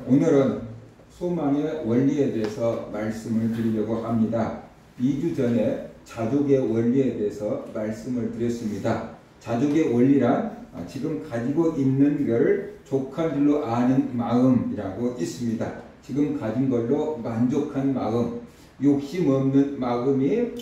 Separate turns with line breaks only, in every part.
오늘은 소망의 원리에 대해서 말씀을 드리려고 합니다. 2주 전에 자족의 원리에 대해서 말씀을 드렸습니다. 자족의 원리란 지금 가지고 있는 것을 족한 줄로 아는 마음이라고 있습니다. 지금 가진 걸로 만족한 마음, 욕심 없는 마음이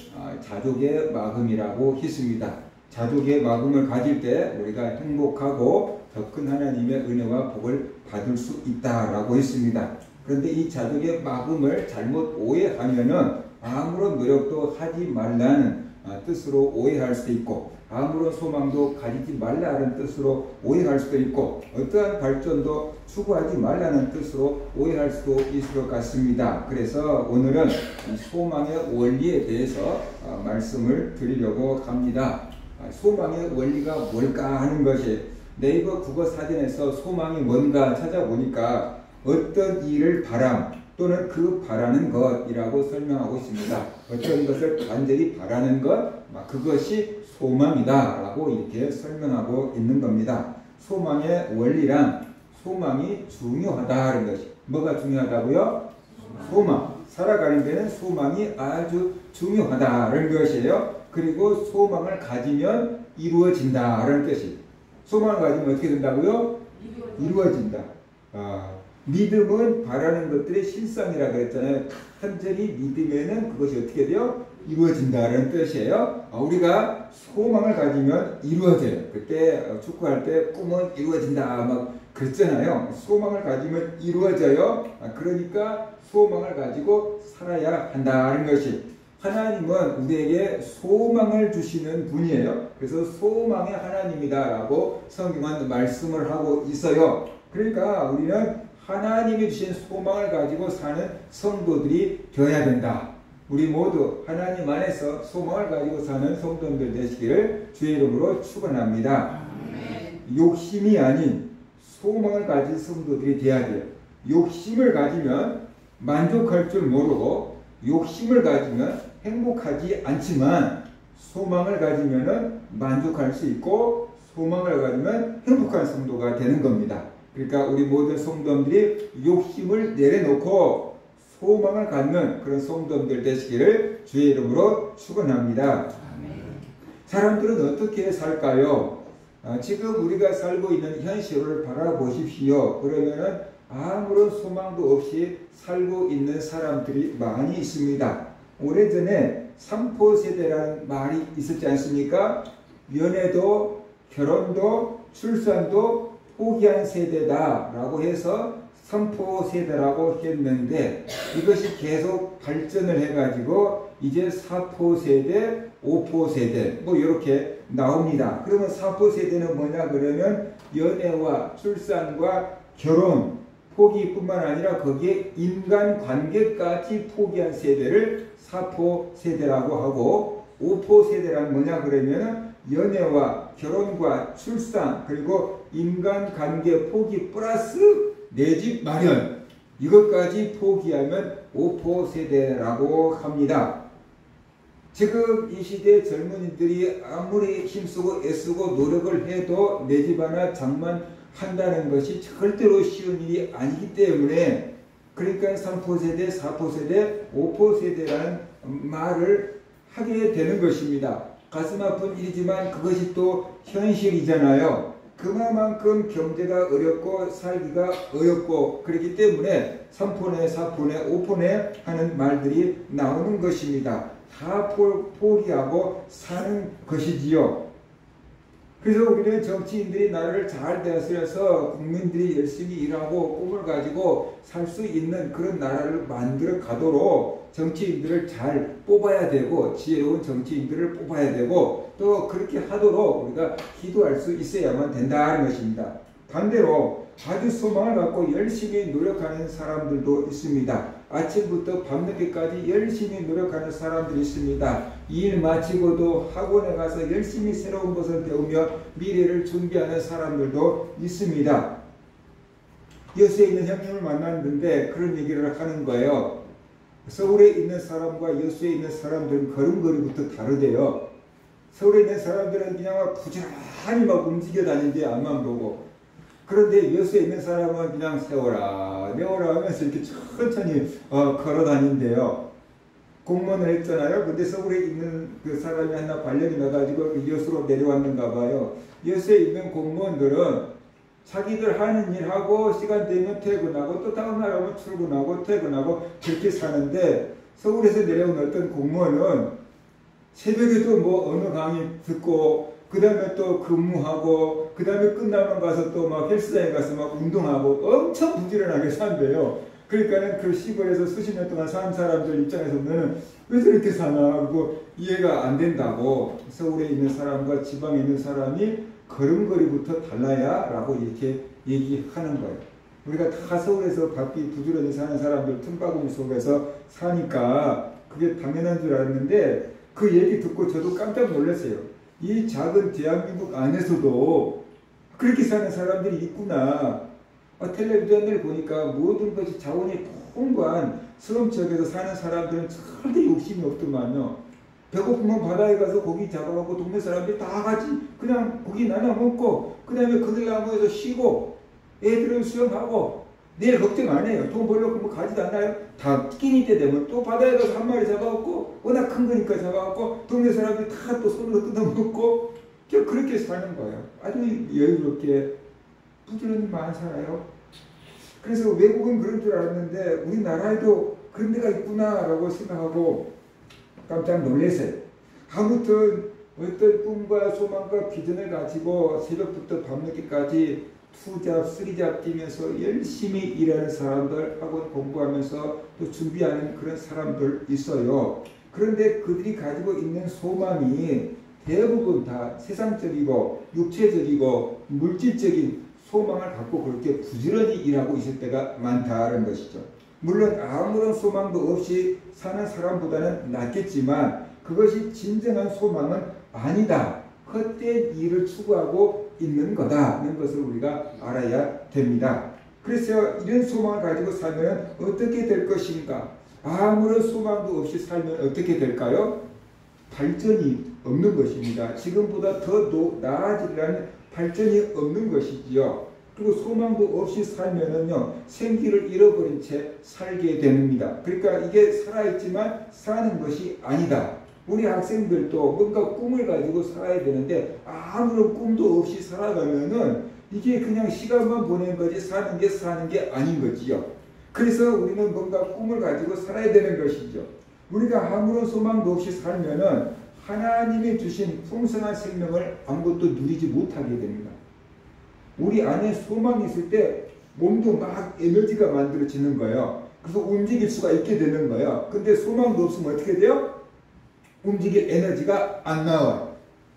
자족의 마음이라고 했습니다. 자족의 마음을 가질 때 우리가 행복하고 더 큰 하나님의 은혜와 복을 받을 수 있다라고 했습니다. 그런데 이 자족의 마음을 잘못 오해하면은 아무런 노력도 하지 말라는 뜻으로 오해할 수도 있고, 아무런 소망도 가지지 말라는 뜻으로 오해할 수도 있고, 어떠한 발전도 추구하지 말라는 뜻으로 오해할 수도 있을 것 같습니다. 그래서 오늘은 소망의 원리에 대해서 말씀을 드리려고 합니다. 소망의 원리가 뭘까 하는 것이, 네이버 국어사전에서 소망이 뭔가 찾아보니까 어떤 일을 바람 또는 그 바라는 것이라고 설명하고 있습니다. 어떤 것을 간절히 바라는 것, 그것이 소망이다 라고 이렇게 설명하고 있는 겁니다. 소망의 원리란 소망이 중요하다는 것이, 뭐가 중요하다고요? 소망. 살아가는 데는 소망이 아주 중요하다는 것이에요. 그리고 소망을 가지면 이루어진다라는 뜻이. 소망을 가지면 어떻게 된다고요? 이루어진다. 믿음은 바라는 것들의 실상이라고 그랬잖아요. 간절히 믿으면은 그것이 어떻게 돼요? 이루어진다는 뜻이에요. 우리가 소망을 가지면 이루어져요. 그때 축구할 때 꿈은 이루어진다 막 그랬잖아요. 소망을 가지면 이루어져요. 그러니까 소망을 가지고 살아야 한다는 것이, 하나님은 우리에게 소망을 주시는 분이에요. 그래서 소망의 하나님이다 라고 성경은 말씀을 하고 있어요. 그러니까 우리는 하나님이 주신 소망을 가지고 사는 성도들이 되어야 된다. 우리 모두 하나님 안에서 소망을 가지고 사는 성도들 되시기를 주의 이름으로 축원합니다. 욕심이 아닌 소망을 가진 성도들이 되어야 돼요. 욕심을 가지면 만족할 줄 모르고, 욕심을 가지면 행복하지 않지만, 소망을 가지면 만족할 수 있고, 소망을 가지면 행복한 성도가 되는 겁니다. 그러니까 우리 모든 성도들이 욕심을 내려놓고 소망을 갖는 그런 성도들 되시기를 주의 이름으로 축원합니다. 사람들은 어떻게 살까요? 지금 우리가 살고 있는 현실을 바라보십시오. 그러면은 아무런 소망도 없이 살고 있는 사람들이 많이 있습니다. 오래전에 삼포세대라는 말이 있었지 않습니까? 연애도 결혼도 출산도 포기한 세대다라고 해서 삼포세대라고 했는데, 이것이 계속 발전을 해가지고 이제 사포세대, 오포세대 뭐 이렇게 나옵니다. 그러면 사포세대는 뭐냐 그러면 연애와 출산과 결혼 포기뿐만 아니라 거기에 인간관계까지 포기한 세대를 사포세대라고 하고, 오포세대란 뭐냐 그러면 연애와 결혼과 출산 그리고 인간관계 포기 플러스 내 집 마련, 이것까지 포기하면 오포세대라고 합니다. 지금 이 시대 젊은이들이 아무리 힘쓰고 애쓰고 노력을 해도 내 집 하나 장만한다는 것이 절대로 쉬운 일이 아니기 때문에, 그러니까 3포세대, 4포세대, 5포세대라는 말을 하게 되는 것입니다. 가슴 아픈 일이지만 그것이 또 현실이잖아요. 그만큼 경제가 어렵고 살기가 어렵고 그렇기 때문에 3포네, 4포네, 5포네 하는 말들이 나오는 것입니다. 다 포기하고 사는 것이지요. 그래서 우리는 정치인들이 나라를 잘 다스려서 국민들이 열심히 일하고 꿈을 가지고 살 수 있는 그런 나라를 만들어 가도록 정치인들을 잘 뽑아야 되고, 지혜로운 정치인들을 뽑아야 되고, 또 그렇게 하도록 우리가 기도할 수 있어야만 된다는 것입니다. 반대로 아주 소망을 갖고 열심히 노력하는 사람들도 있습니다. 아침부터 밤늦게까지 열심히 노력하는 사람들이 있습니다. 일 마치고도 학원에 가서 열심히 새로운 것을 배우며 미래를 준비하는 사람들도 있습니다. 여수에 있는 형님을 만났는데 그런 얘기를 하는 거예요. 서울에 있는 사람과 여수에 있는 사람들은 걸음걸이부터 다르대요. 서울에 있는 사람들은 그냥 막 부지런히 막 움직여 다니는데 앞만 보고, 그런데 여수에 있는 사람은 그냥 세워라 내워라 하면서 이렇게 천천히 걸어 다닌대요. 공무원을 했잖아요. 근데 서울에 있는 그 사람이 하나 발령이 나가지고 여수로 내려왔는가 봐요. 여수에 있는 공무원들은 자기들 하는 일 하고 시간 되면 퇴근하고 또 다음날 하면 출근하고 퇴근하고 그렇게 사는데, 서울에서 내려온 어떤 공무원은 새벽에도 뭐 어느 강의 듣고 그 다음에 또 근무하고 그 다음에 끝나면 가서 또 막 헬스장에 가서 막 운동하고 엄청 부지런하게 산대요. 그러니까는 그 시골에서 수십 년 동안 산 사람들 입장에서는 왜 저렇게 사나 하고 이해가 안 된다고. 서울에 있는 사람과 지방에 있는 사람이 걸음걸이부터 달라야 라고 이렇게 얘기하는 거예요. 우리가 다 서울에서 바삐 부지런히 사는 사람들 틈바구니 속에서 사니까 그게 당연한 줄 알았는데, 그 얘기 듣고 저도 깜짝 놀랐어요. 이 작은 대한민국 안에서도 그렇게 사는 사람들이 있구나. 텔레비전을 보니까 모든 것이 자원이 풍부한 섬 지역에서 사는 사람들은 절대 욕심이 없더만요. 배고프면 바다에 가서 고기 잡아가고 동네 사람들이 다 같이 그냥 고기 나눠 먹고 그 다음에 그늘나무에서 쉬고 애들은 수영하고 내일 걱정 안 해요. 돈 벌려고 뭐 가지도 않아요. 다 끼니 때 되면 또 바다에 가서 한 마리 잡아갖고 워낙 큰 거니까 잡아갖고 동네 사람들이 다 또 손으로 뜯어먹고 그렇게 사는 거예요. 아주 여유롭게 부지런히만 살아요. 그래서 외국은 그런 줄 알았는데 우리나라에도 그런 데가 있구나 라고 생각하고 깜짝 놀랐어요. 아무튼 어떤 꿈과 소망과 비전을 가지고 새벽부터 밤늦게까지 투잡, 쓰리잡 뛰면서 열심히 일하는 사람들, 학원 공부하면서 또 준비하는 그런 사람들 있어요. 그런데 그들이 가지고 있는 소망이 대부분 다 세상적이고 육체적이고 물질적인 소망을 갖고 그렇게 부지런히 일하고 있을 때가 많다는 것이죠. 물론 아무런 소망도 없이 사는 사람보다는 낫겠지만 그것이 진정한 소망은 아니다. 헛된 일을 추구하고 있는 거다는 것을 우리가 알아야 됩니다. 그래서 이런 소망을 가지고 살면 어떻게 될 것인가? 아무런 소망도 없이 살면 어떻게 될까요? 발전이 없는 것입니다. 지금보다 더 나아지려는 발전이 없는 것이지요. 그리고 소망도 없이 살면은요, 생기를 잃어버린 채 살게 됩니다. 그러니까 이게 살아있지만 사는 것이 아니다. 우리 학생들도 뭔가 꿈을 가지고 살아야 되는데 아무런 꿈도 없이 살아가면은 이게 그냥 시간만 보낸 거지 사는 게 아닌 거지요. 그래서 우리는 뭔가 꿈을 가지고 살아야 되는 것이죠. 우리가 아무런 소망도 없이 살면은 하나님이 주신 풍성한 생명을 아무것도 누리지 못하게 됩니다. 우리 안에 소망이 있을 때 몸도 막 에너지가 만들어지는 거예요. 그래서 움직일 수가 있게 되는 거예요. 근데 소망도 없으면 어떻게 돼요? 움직일 에너지가 안 나와요.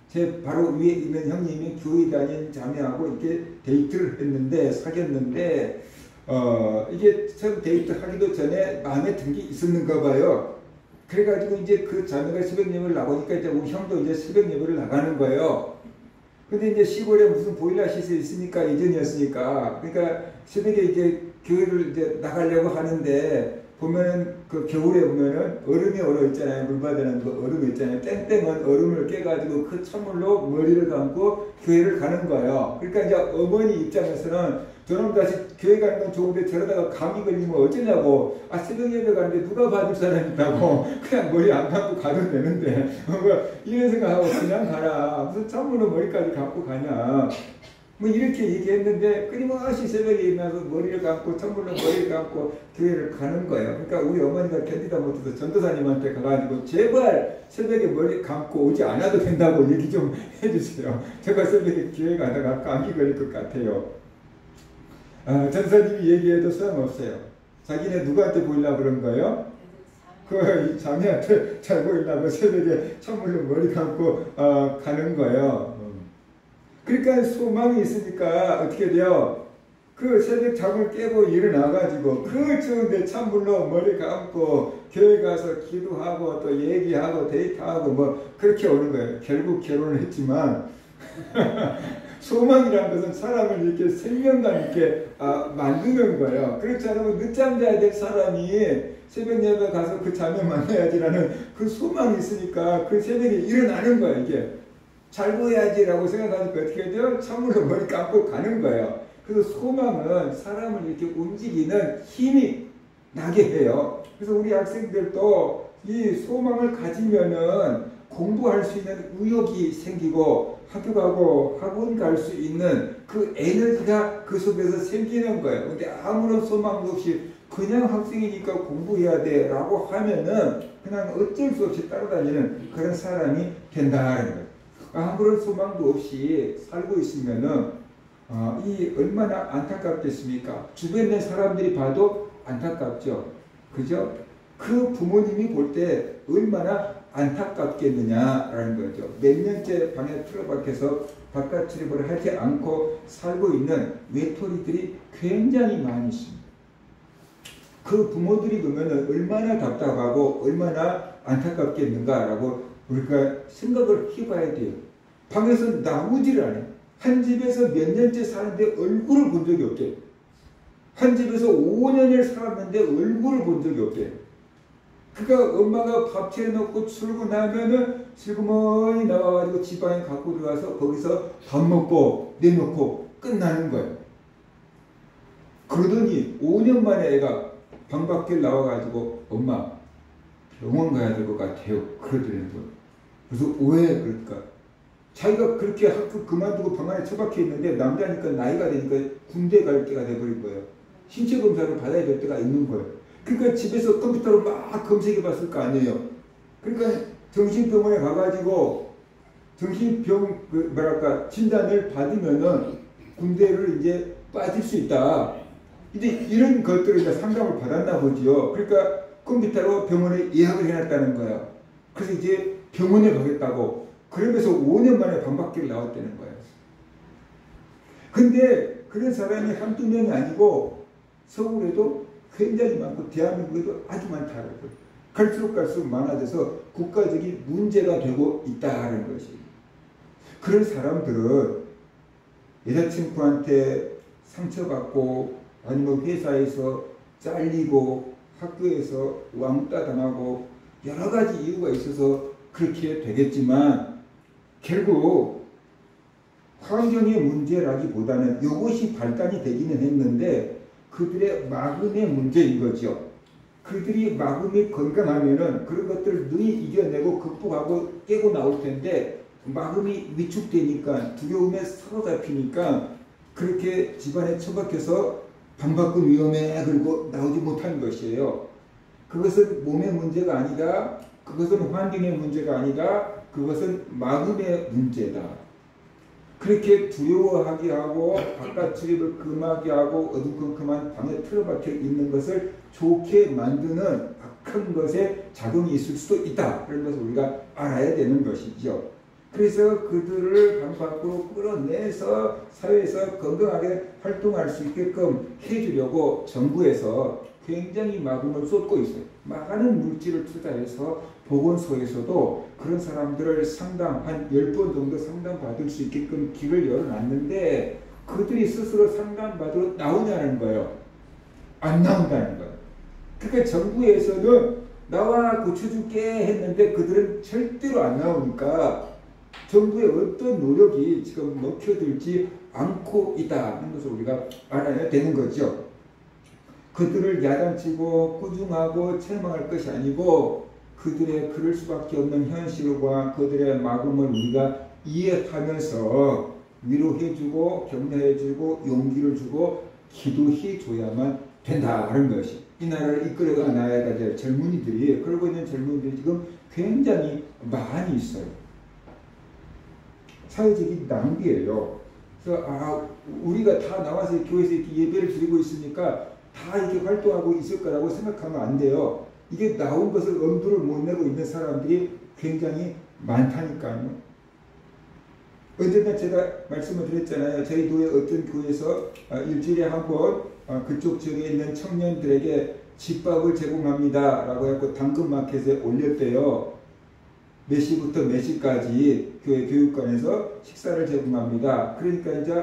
제 바로 위에 있는 형님이 교회 다닌 자매하고 이렇게 데이트를 했는데, 사귀었는데, 이게 처음 데이트 하기도 전에 마음에 든 게 있었는가 봐요. 그래가지고 이제 그 자매가 새벽 예배를 나가니까 이제 우리 형도 이제 새벽 예배를 나가는 거예요. 근데 이제 시골에 무슨 보일러 시설이 있으니까 예전이었으니까, 그러니까 새벽에 이제 교회를 이제 나가려고 하는데, 보면은 그 겨울에 보면은 얼음이 얼어 있잖아요. 물 받는 그 얼음 있잖아요. 땡땡한 얼음을 깨가지고 그 찬물로 머리를 감고 교회를 가는 거예요. 그러니까 이제 어머니 입장에서는 저놈 다시 교회 가는 건 좋은데 저러다가 감기 걸리면 어쩌냐고. 아, 새벽 예배 가는데 누가 봐줄 사람 있다고. 그냥 머리 안 감고 가도 되는데 이런 생각하고 그냥 가라. 무슨 찬물로 머리까지 감고 가냐. 뭐 이렇게 얘기했는데 끊임없이 새벽에 일어나서 머리를 감고 찬물로 머리를 감고 교회를 가는 거예요. 그러니까 우리 어머니가 견디다 못해서 전도사님한테 가가지고 제발 새벽에 머리 감고 오지 않아도 된다고 얘기 좀 해주세요. 제가 새벽에 교회 가다가 감기 걸릴 것 같아요. 전도사님이 얘기해도 소용없어요. 자기네 누구한테 보이려고 그런 거예요? 그 자매한테 잘 보이려고 새벽에 찬물로 머리 감고 가는 거예요. 그러니까 소망이 있으니까 어떻게 돼요? 그 새벽 잠을 깨고 일어나가지고 그 추운데 찬물로 머리 감고 교회 가서 기도하고 또 얘기하고 데이트하고 뭐 그렇게 오는 거예요. 결국 결혼을 했지만 소망이라는 것은 사람을 이렇게 생명감 있게 만드는 거예요. 그렇지 않으면 늦잠 자야 될 사람이 새벽 예배 가서 그 자매 만나야지라는 그 소망이 있으니까 그 새벽에 일어나는 거예요. 이게 잘 보여야지라고 생각하니까 어떻게 돼요? 찬물로 머리 감고 가는 거예요. 그래서 소망은 사람을 이렇게 움직이는 힘이 나게 해요. 그래서 우리 학생들도 이 소망을 가지면은 공부할 수 있는 의욕이 생기고 학교 가고 학원 갈 수 있는 그 에너지가 그 속에서 생기는 거예요. 근데 아무런 소망도 없이 그냥 학생이니까 공부해야 돼 라고 하면은 그냥 어쩔 수 없이 따라다니는 그런 사람이 된다는 거예요. 아무런 소망도 없이 살고 있으면은 이 얼마나 안타깝겠습니까? 주변에 있는 사람들이 봐도 안타깝죠. 그죠? 그 부모님이 볼 때 얼마나 안타깝겠느냐라는 거죠. 몇 년째 방에 틀어박혀서 바깥 출입을 하지 않고 살고 있는 외톨이들이 굉장히 많이 있습니다. 그 부모들이 보면 얼마나 답답하고 얼마나 안타깝겠는가라고 우리가 생각을 해봐야 돼요. 방에서 나오지를 않아요. 한 집에서 몇 년째 사는데 얼굴을 본 적이 없대요. 한 집에서 5년을 살았는데 얼굴을 본 적이 없대요. 그러니까 엄마가 밥 차려놓고 출근하면은 슬그머니 나와가지고 지방에 갖고 들어가서 거기서 밥 먹고 내놓고 끝나는 거예요. 그러더니 5년 만에 애가 방 밖에 나와가지고 엄마 병원 가야 될 것 같아요. 그러더라는 거예요. 그래서 왜 그럴까? 자기가 그렇게 학교 그만두고 방 안에 처박혀 있는데 남자니까 나이가 되니까 군대 갈 때가 돼버린 거예요. 신체 검사를 받아야 될 때가 있는 거예요. 그러니까 집에서 컴퓨터로 막 검색해 봤을 거 아니에요. 그러니까 정신병원에 가가지고 정신병 진단을 받으면은 군대를 이제 빠질 수 있다. 이제 이런 것들을 이제 상담을 받았나 보죠. 그러니까 컴퓨터로 병원에 예약을 해놨다는 거예요. 그래서 이제 병원에 가겠다고. 그러면서 5년 만에 방 밖에 나왔다는 거예요. 근데 그런 사람이 한두 명이 아니고 서울에도 굉장히 많고 대한민국에도 아주 많다는 거예요. 갈수록 많아져서 국가적인 문제가 되고 있다는 것이. 그런 사람들은 여자친구한테 상처받고 아니면 회사에서 잘리고 학교에서 왕따 당하고 여러 가지 이유가 있어서 그렇게 되겠지만 결국 환경의 문제라기보다는 이것이 발단이 되기는 했는데 그들의 마음의 문제인 거죠. 그들이 마음이 건강하면은 그런 것들을 능히 이겨내고 극복하고 깨고 나올 텐데 마음이 위축되니까 두려움에 사로잡히니까 그렇게 집안에 처박혀서 방 밖은 위험해 그리고 나오지 못한 것이에요. 그것은 몸의 문제가 아니다. 그것은 환경의 문제가 아니다. 그것은 마음의 문제다. 그렇게 두려워하게 하고 바깥 출입을 금하게 하고 어두컴컴한 방에 틀어박혀 있는 것을 좋게 만드는 악한 것에 작용이 있을 수도 있다. 그런 것을 우리가 알아야 되는 것이죠. 그래서 그들을 방 밖으로 끌어내서 사회에서 건강하게 활동할 수 있게끔 해주려고 정부에서 굉장히 마금을 쏟고 있어요. 많은 물질을 투자해서 보건소에서도 그런 사람들을 상담 한 10번 정도 상담받을 수 있게끔 길을 열어놨는데 그들이 스스로 상담받으러 나오냐는 거예요. 안 나온다는 거예요. 그러니까 정부에서는 나와 고쳐줄게 했는데 그들은 절대로 안 나오니까 정부의 어떤 노력이 지금 먹혀들지 않고 있다는 것을 우리가 알아야 되는 거죠. 그들을 야단치고 꾸중하고 책망할 것이 아니고 그들의 그럴 수밖에 없는 현실과 그들의 마음을 우리가 이해하면서 위로해주고 격려해주고 용기를 주고 기도해줘야만 된다는 것이 이 나라를 이끌어가 나아야 될 젊은이들이 그러고 있는 젊은이들이 지금 굉장히 많이 있어요. 사회적인 낭비예요. 그래서 우리가 다 나와서 교회에서 이렇게 예배를 드리고 있으니까 다 이렇게 활동하고 있을 거라고 생각하면 안 돼요. 이게 나온 것을 엄두를 못 내고 있는 사람들이 굉장히 많다니까요. 언젠가 제가 말씀을 드렸잖아요. 저희 교회 어떤 교회에서 일주일에 한 번 그쪽 지역에 있는 청년들에게 집밥을 제공합니다 라고 해서 당근마켓에 올렸대요. 몇 시부터 몇 시까지 교회 교육관에서 식사를 제공합니다. 그러니까 이제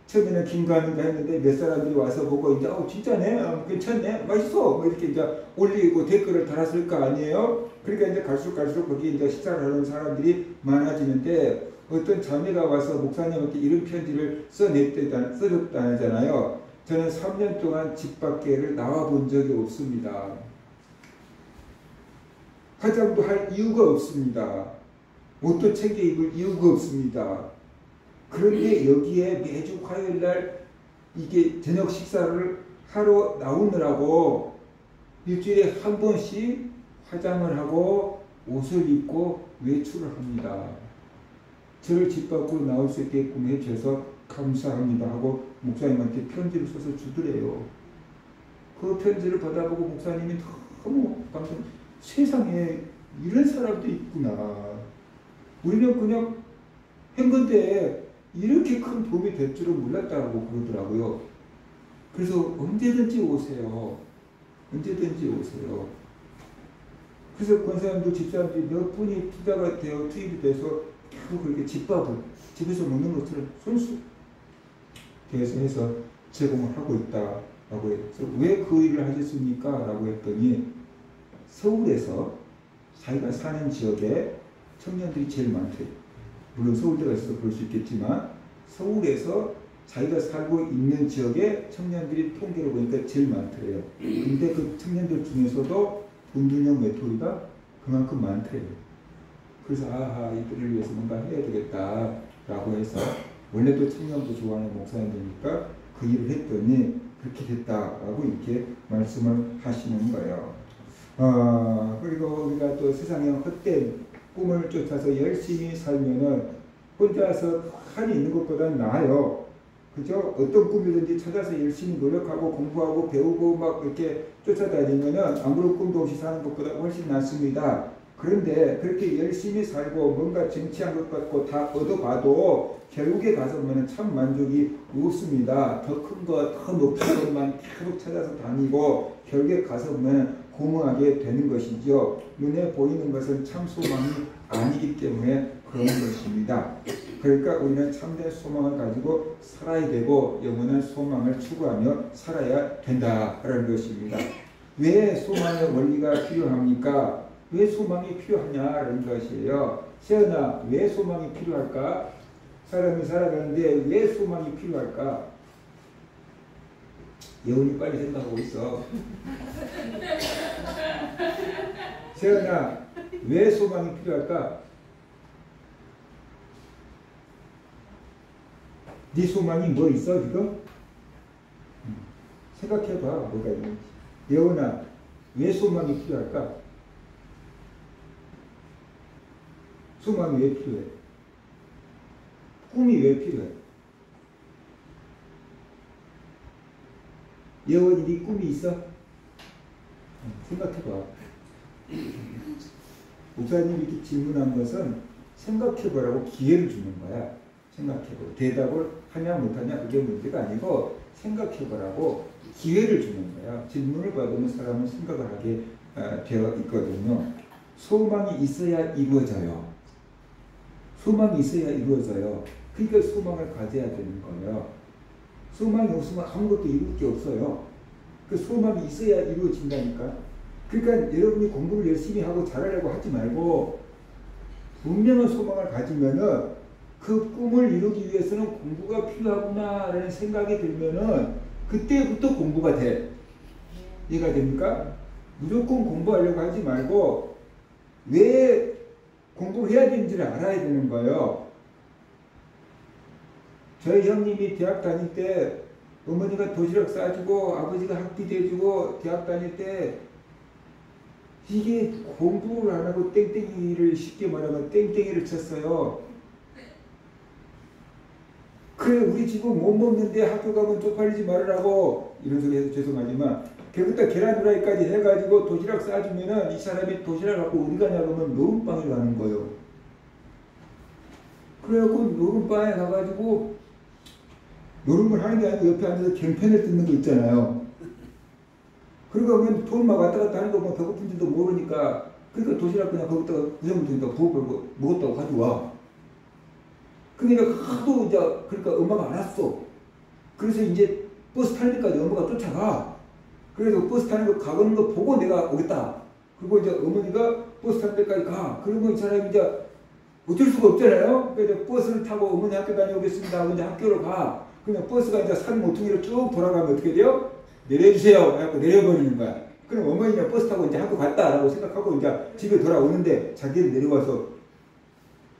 처음에는 김가는가 했는데 몇 사람들이 와서 보고 이제 진짜네, 괜찮네, 맛있어 뭐 이렇게 이제 올리고 댓글을 달았을 거 아니에요. 그러니까 이제 갈수록 거기 이제 식사를 하는 사람들이 많아지는데 어떤 자매가 와서 목사님한테 이런 편지를 써줬다잖아요. 저는 3년 동안 집 밖에를 나와 본 적이 없습니다. 화장도 할 이유가 없습니다. 옷도 챙겨 입을 이유가 없습니다. 그런데 여기에 매주 화요일날 이게 저녁 식사를 하러 나오느라고 일주일에 한 번씩 화장을 하고 옷을 입고 외출을 합니다. 저를 집 밖으로 나올 수 있게끔 해주셔서 감사합니다 하고 목사님한테 편지를 써서 주더래요. 그 편지를 받아보고 목사님이 너무 감동, 세상에 이런 사람도 있구나. 우리는 그냥 한 건데 이렇게 큰 도움이 될 줄은 몰랐다고 그러더라고요. 그래서 언제든지 오세요. 언제든지 오세요. 그래서 권사님도 집사람들이 몇 분이 투자가 되어 투입이 돼서 계속 그렇게 집밥을 집에서 먹는 것처럼 손수 대해서 해서 제공을 하고 있다라고 해서 왜 그 일을 하셨습니까? 라고 했더니 서울에서 자기가 사는 지역에 청년들이 제일 많대요. 물론 서울대가 있어서 그럴 수 있겠지만 서울에서 자기가 살고 있는 지역에 청년들이 통계를 보니까 제일 많더래요. 근데 그 청년들 중에서도 분둔형 외톨이가 그만큼 많대요. 그래서 아하 이들을 위해서 뭔가 해야 되겠다라고 해서 원래도 청년도 좋아하는 목사님이니까 그 일을 했더니 그렇게 됐다라고 이렇게 말씀을 하시는 거예요. 그리고 우리가 또 세상에 헛된 꿈을 쫓아서 열심히 살면은 혼자서 한이 있는 것보다는 나아요. 그죠? 어떤 꿈이든지 찾아서 열심히 노력하고 공부하고 배우고 막 이렇게 쫓아다니면은 아무런 꿈도 없이 사는 것보다 훨씬 낫습니다. 그런데 그렇게 열심히 살고 뭔가 쟁취한 것 같고 다 얻어봐도 결국에 가서 보면 참 만족이 없습니다. 더 큰 것, 더 높은 것만 계속 찾아서 다니고 결국에 가서 보면 공허하게 되는 것이죠. 눈에 보이는 것은 참 소망이 아니기 때문에 그런 것입니다. 그러니까 우리는 참된 소망을 가지고 살아야 되고 영원한 소망을 추구하며 살아야 된다라는 것입니다. 왜 소망의 원리가 필요합니까? 왜 소망이 필요하냐라는 것이에요. 세연아, 왜 소망이 필요할까? 사람이 살아가는데 왜 소망이 필요할까? 예원이 빨리 생각하고 있어. 세연아, 왜 소망이 필요할까? 네 소망이 뭐 있어 지금? 생각해봐 뭐가 있는지. 예원아, 왜 소망이 필요할까? 소망이 왜 필요해? 꿈이 왜 필요해? 예원이 네 꿈이 있어? 생각해봐. 목사님이 이렇게 질문한 것은 생각해보라고 기회를 주는 거야. 생각해보. 대답을 하냐 못하냐 그게 문제가 아니고 생각해보라고 기회를 주는 거야. 질문을 받으면 사람은 생각을 하게 되어 있거든요. 소망이 있어야 이루어져요. 소망이 있어야 이루어져요. 그러니까 소망을 가져야 되는 거예요. 소망이 없으면 아무것도 이룰 게 없어요. 그 소망이 있어야 이루어진다니까. 그러니까 여러분이 공부를 열심히 하고 잘하려고 하지 말고 분명한 소망을 가지면은 그 꿈을 이루기 위해서는 공부가 필요하구나라는 생각이 들면은 그때부터 공부가 돼. 이해가 됩니까? 무조건 공부하려고 하지 말고 왜 공부를 해야 되는지를 알아야 되는 거예요. 저희 형님이 대학 다닐 때 어머니가 도시락 싸주고 아버지가 학비 대주고 대학 다닐 때 이게 공부를 안 하고 땡땡이를 쉽게 말하면 땡땡이를 쳤어요. 그래 우리 집은 못 먹는데 학교 가면 쪽팔리지 말으라고 이런 소리 해서 죄송하지만 걔부터 계란 후라이까지 해가지고 도시락 싸주면은 이 사람이 도시락 갖고 어디 가냐 그러면 노름방에 가는 거예요. 그래갖고 노름방에 가가지고 노름을 하는 게 아니고 옆에 앉아서 갱편을 뜯는 거 있잖아요. 그러고 보면 돈 막 왔다 갔다 하는 거 뭐 배고픈지도 모르니까 그러니까 도시락 그냥 거기다가 부정부니까 부어 먹었다고 가져와. 그러니까 하도 이제 그러니까 엄마가 알았어. 그래서 이제 버스 탈 때까지 엄마가 쫓아가. 그래서 버스 타는 거 가는 거 보고 내가 오겠다. 그리고 이제 어머니가 버스 탈 때까지 가. 그러면 이 사람이 이제 어쩔 수가 없잖아요. 그래서 버스를 타고 어머니 학교 다녀오겠습니다 하고 이제 학교를 가. 그러면 버스가 이제 산 모퉁이로 쭉 돌아가면 어떻게 돼요? 내려주세요. 하고 내려버리는 거야. 그럼 어머니가 버스 타고 이제 학교 갔다라고 생각하고 이제 집에 돌아오는데 자기는 내려와서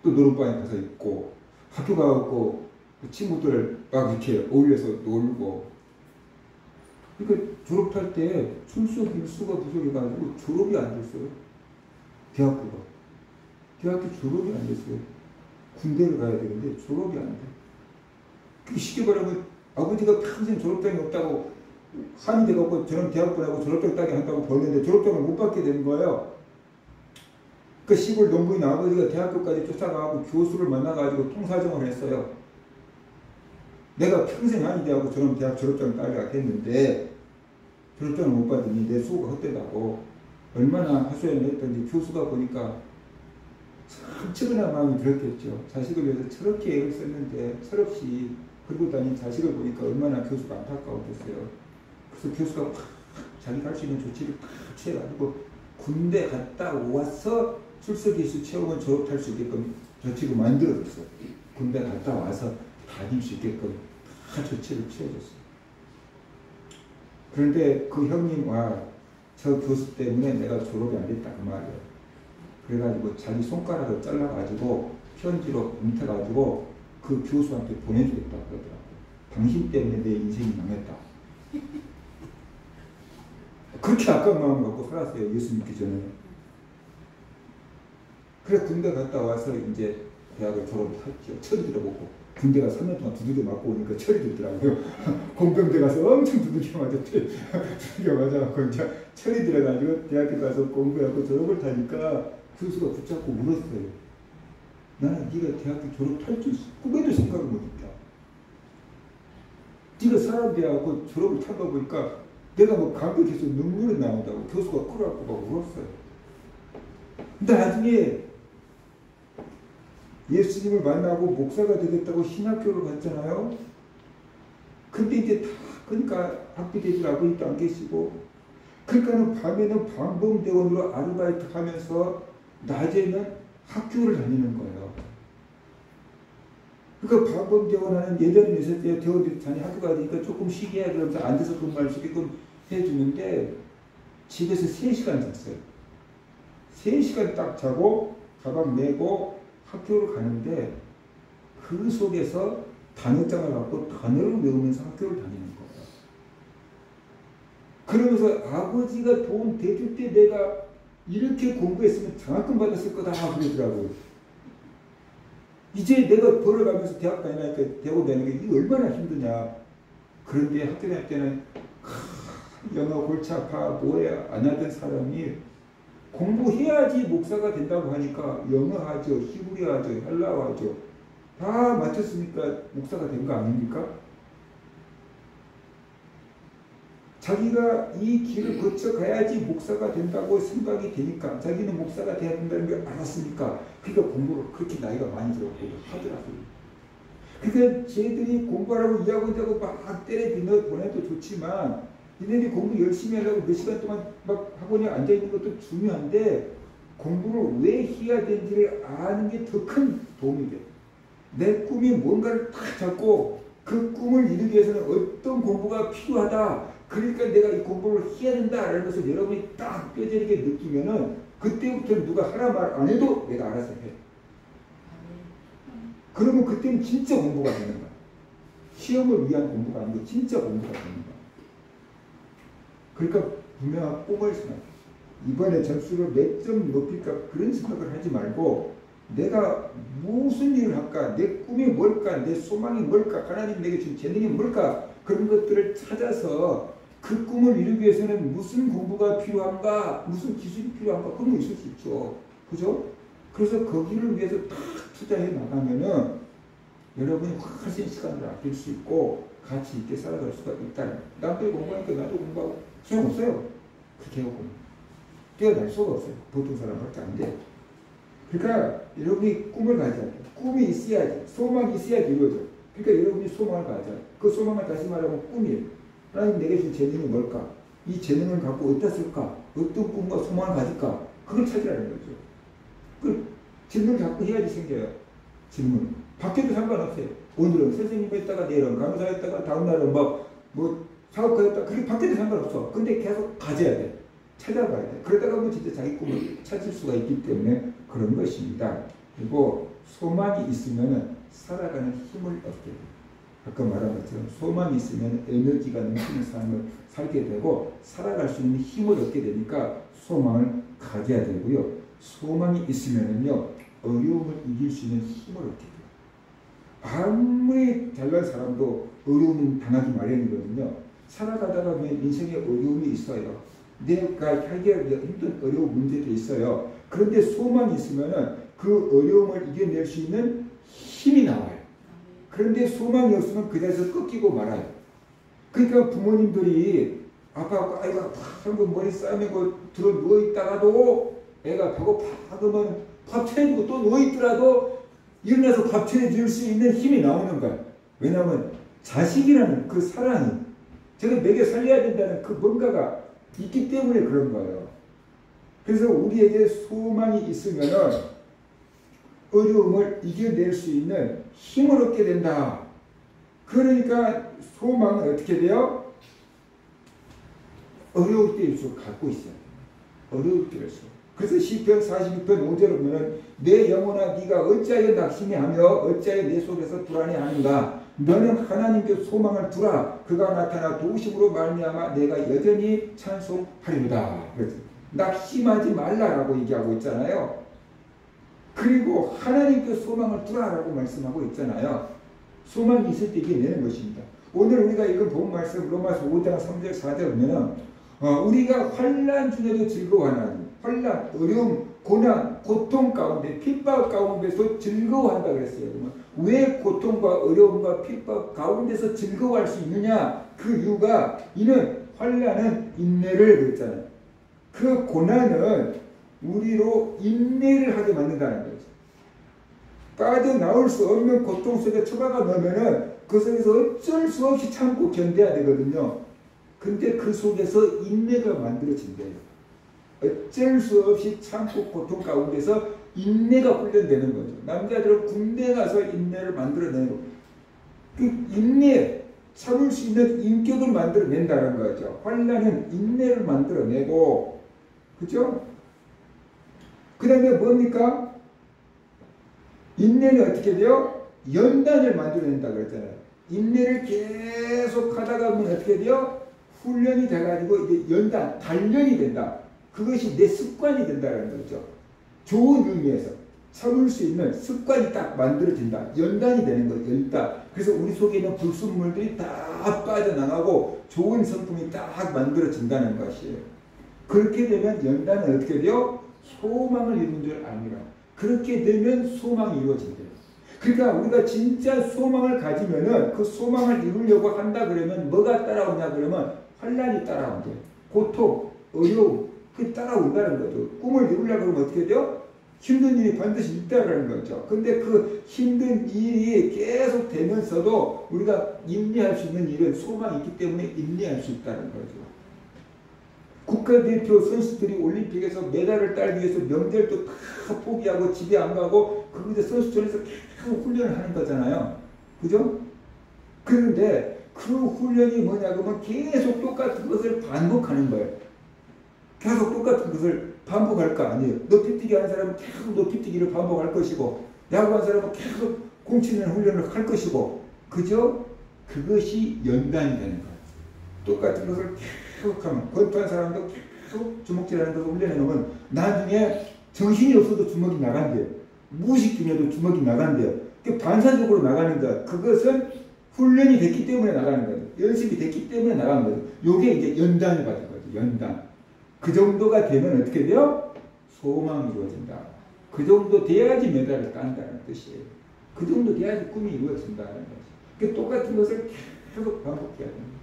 또 노름방에 가서 있고 학교 가고 친구들 막 이렇게 어울려서 놀고. 그러니까 졸업할 때 출석 일수가 부족해가지고 졸업이 안 됐어요. 대학교 졸업이 안 됐어요. 군대를 가야 되는데 졸업이 안 돼. 그 쉽게 말하면 아버지가 평생 졸업장이 없다고 한이 돼갖고 저는 대학 보내고 졸업장 따게 한다고 벌는데 졸업장을 못 받게 되는 거예요. 그 시골 농부인 아버지가 대학교까지 쫓아가고 교수를 만나가지고 통사정을 했어요. 내가 평생 한이 돼갖고 저는 대학 졸업장을 따려고 했는데 졸업장을 못 받으니 내 수고가 헛되다고 얼마나 하소연을 했던지 교수가 보니까 참 측은한 마음이 들었겠죠. 자식을 위해서 저렇게 애를 썼는데 철없이 그러고 다닌 자식을 보니까 얼마나 교수가 안타까웠겠어요. 그래서 교수가 막 자기가 할 수 있는 조치를 다 취해가지고 군대 갔다 와서 출석일수 채우면 졸업할 수 있게끔 조치를 만들어줬어요. 군대 갔다 와서 다닐 수 있게끔 다 조치를 취해줬어요. 그런데 그 형님과 저 교수 때문에 내가 졸업이 안 됐다 그 말이에요. 그래가지고 자기 손가락을 잘라가지고 편지로 뭉태가지고 그 교수한테 보내주겠다 그러더라고요. 당신 때문에 내 인생이 망했다. 그렇게 아까운 마음을 갖고 살았어요. 예수 믿기 전에. 그래 군대 갔다 와서 이제 대학을 졸업했죠. 철이 들어보고 군대가 3년 동안 두들겨 맞고 오니까 철이 들더라고요. 공병대 가서 엄청 두들겨 맞아갖고 이제 철이 들어가지고 대학교 가서 공부하고 졸업을 타니까 교수가 붙잡고 울었어요. 나는 네가 대학교 졸업할 줄 꿈에도 생각을 못했다. 네가 사람 대하고 졸업을 타다 보니까 내가 뭐 감격해서 눈물이 나온다고 교수가 끌어안고 막 울었어요. 근데 나중에 예수님을 만나고 목사가 되겠다고 신학교를 갔잖아요. 근데 이제 다 그러니까 학비대줄 아버지도 안 계시고 그러니까는 밤에는 방범대원으로 아르바이트 하면서 낮에는 학교를 다니는 거예요. 그러니까 방범대원하는 예전에 있을 때 대원들이 다니 학교 가니까 조금 쉬게 해 그러면서 앉아서 근무할 수 있게끔 해주는데 집에서 3시간 잤어요. 3시간 딱 자고 가방 메고 학교를 가는데 그 속에서 단어장을 갖고 단어를 외우면서 학교를 다니는 거예요. 그러면서 아버지가 돈 대줄 때 내가 이렇게 공부했으면 장학금 받았을 거다 그러더라고요. 이제 내가 벌어가면서 대학 다니니까 대고 다니는 게 이게 얼마나 힘드냐. 그런데 학교 다닐 때는 영어 골치 아파 뭐해 안 하던 사람이 공부해야지 목사가 된다고 하니까 영어 하죠, 히브리 하죠, 헬라어 하죠. 다 맞췄으니까 목사가 된 거 아닙니까? 자기가 이 길을 거쳐가야지 목사가 된다고 생각이 되니까 자기는 목사가 돼야 된다는 걸 알았으니까 그러니까 공부를 그렇게 나이가 많이 들었고 하더라고요. 그러니까 쟤들이 공부하라고 이하고 막 때려비너 보내도 좋지만 니네들이 공부 열심히 하려고 몇 시간 동안 막 학원에 앉아있는 것도 중요한데 공부를 왜 해야 되는지를 아는 게 더 큰 도움이 돼. 내 꿈이 뭔가를 딱 잡고 그 꿈을 이루기 위해서는 어떤 공부가 필요하다. 그러니까 내가 이 공부를 해야 된다라는 것을 여러분이 딱 뼈저리게 느끼면은 그때부터는 누가 하라 말 안 해도 내가 알아서 해. 그러면 그때는 진짜 공부가 되는 거야. 시험을 위한 공부가 아니고 진짜 공부가 되는 거야. 그러니까 분명한 꿈을 생각해. 이번에 점수를 몇 점 높일까 그런 생각을 하지 말고 내가 무슨 일을 할까? 내 꿈이 뭘까? 내 소망이 뭘까? 하나님 내게 준 재능이 뭘까? 그런 것들을 찾아서 그 꿈을 이루기 위해서는 무슨 공부가 필요한가? 무슨 기술이 필요한가? 그런 거 있을 수 있죠. 그죠? 그래서 거기를 위해서 딱 투자해 나가면은 여러분이 훨씬 시간을 아낄 수 있고 가치 있게 살아갈 수가 있다는. 남들이 공부하니까 나도 공부하고 소용없어요. 그렇게 하고 뛰어날 수가 없어요. 보통 사람밖에 안 돼요. 그러니까 여러분이 꿈을 가져야 돼요. 꿈이 있어야지. 소망이 있어야지 이루어져. 그러니까 여러분이 소망을 가져야 돼. 그 소망을 다시 말하면 꿈이에요. 하나님 내게 준 재능이 뭘까? 이 재능을 갖고 어디다 쓸까? 어떤 꿈과 소망을 가질까? 그걸 찾으라는 거죠. 질문 자꾸 해야지 생겨요. 질문. 바뀌어도 상관없어요. 오늘은 선생님했다가 내일은 간호사였다가 다음날은 뭐 사업가였다가 그게 바뀌어도 상관없어. 근데 계속 가져야 돼. 찾아봐야 돼. 그러다가 뭐 진짜 자기 꿈을 찾을 수가 있기 때문에 그런 것입니다. 그리고 소망이 있으면 살아가는 힘을 얻게 돼요. 아까 말한 것처럼 소망이 있으면 에너지가 넘치는 삶을 살게 되고 살아갈 수 있는 힘을 얻게 되니까 소망을 가져야 되고요. 소망이 있으면요 어려움을 이길 수 있는 힘을 얻게 돼요. 아무리 잘난 사람도 어려움은 당하기 마련이거든요. 살아가다가 인생에 어려움이 있어요. 내가 해결하기 힘든 어려운 문제도 있어요. 그런데 소망이 있으면 그 어려움을 이겨낼 수 있는 힘이 나와요. 그런데 소망이 없으면 그 자리에서 꺾이고 말아요. 그러니까 부모님들이 아빠가 아이가 팍 머리 싸매고 들어 누워있다가도 애가 배고파 그러면 밥 차려주고 또 누워있더라도 일어나서 밥 차려줄 수 있는 힘이 나오는 거야. 왜냐하면 자식이라는 그 사랑이 제가 먹여 살려야 된다는 그 뭔가가 있기 때문에 그런 거예요. 그래서 우리에게 소망이 있으면 어려움을 이겨낼 수 있는 힘을 얻게 된다. 그러니까 소망은 어떻게 돼요? 어려울 때일수록 갖고 있어야 돼요. 어려울 때일수록. 그래서 시편 42편 5절을 보면 내 영혼아 네가 어찌하여 낙심해하며 어찌하여 내 속에서 불안해하는가. 너는 하나님께 소망을 두라. 그가 나타나 도우심으로 말미암아 내가 여전히 찬송하리로다. 낙심하지 말라라고 얘기하고 있잖아요. 그리고 하나님께 소망을 두라라고 말씀하고 있잖아요. 소망이 있을 때 이겨내는 것입니다. 오늘 우리가 이거 본 말씀 로마서 5장 3절 4절 보면 우리가 환난 중에도 즐거워하나니 환난, 어려움, 고난, 고통 가운데 핍박 가운데서 즐거워한다 그랬어요. 왜 고통과 어려움과 핍박 가운데서 즐거워할 수 있느냐? 그 이유가 이는 환난은 인내를 그랬잖아요. 그 고난은 우리로 인내를 하게 만든다는 거죠. 빠져나올 수 없는 고통 속에 처박아 넣으면은 그 속에서 어쩔 수 없이 참고 견뎌야 되거든요. 근데 그 속에서 인내가 만들어진대요. 어쩔 수 없이 참고 고통 가운데서 인내가 훈련되는 거죠. 남자들은 군대 가서 인내를 만들어내는 거예요. 그 인내, 참을 수 있는 인격을 만들어낸다는 거죠. 환난은 인내를 만들어내고, 그죠? 그 다음에 뭡니까? 인내는 어떻게 돼요? 연단을 만들어낸다 그랬잖아요. 인내를 계속 하다가 보면 어떻게 돼요? 훈련이 돼가지고 이제 연단, 단련이 된다. 그것이 내 습관이 된다는 거죠. 좋은 의미에서 참을 수 있는 습관이 딱 만들어진다. 연단이 되는 거죠. 연단. 그래서 우리 속에 있는 불순물들이 다 빠져나가고 좋은 성품이 딱 만들어진다는 것이에요. 그렇게 되면 연단은 어떻게 돼요? 소망을 이룬 줄 압니다. 그렇게 되면 소망이 이루어진대요. 그러니까 우리가 진짜 소망을 가지면은 그 소망을 이루려고 한다 그러면 뭐가 따라오냐 그러면 환난이 따라온대요. 고통, 어려움, 그게 따라온다는 거죠. 꿈을 이루려고 하면 어떻게 돼요? 힘든 일이 반드시 있다는 거죠. 근데 그 힘든 일이 계속 되면서도 우리가 인내할 수 있는 일은 소망이 있기 때문에 인내할 수 있다는 거죠. 국가대표 선수들이 올림픽에서 메달을 따기 위해서 명절도 다 포기하고 집에 안 가고 거기서 선수촌에서 계속 훈련을 하는 거잖아요. 그죠? 그런데 그 훈련이 뭐냐 그러면 계속 똑같은 것을 반복하는 거예요. 계속 똑같은 것을 반복할 거 아니에요. 높이뛰기 하는 사람은 계속 높이뛰기를 반복할 것이고 야구하는 사람은 계속 공치는 훈련을 할 것이고 그죠? 그것이 연단이 되는 거예요. 똑같은 것을 계속하면 권투한 사람도 계속 주먹질하는 것을 훈련해 놓으면 나중에 정신이 없어도 주먹이 나간대요. 무의식 중에도 주먹이 나간대요. 반사적으로 나가는 것. 그것은 훈련이 됐기 때문에 나가는 거죠. 연습이 됐기 때문에 나가는 거죠. 요게 이제 연단을 받은 거죠. 연단. 그 정도가 되면 어떻게 돼요? 소망이 이루어진다. 그 정도 돼야지 메달을 딴다는 뜻이에요. 그 정도 돼야지 꿈이 이루어진다는 거죠. 그러니까 똑같은 것을 계속 반복해야 됩니다.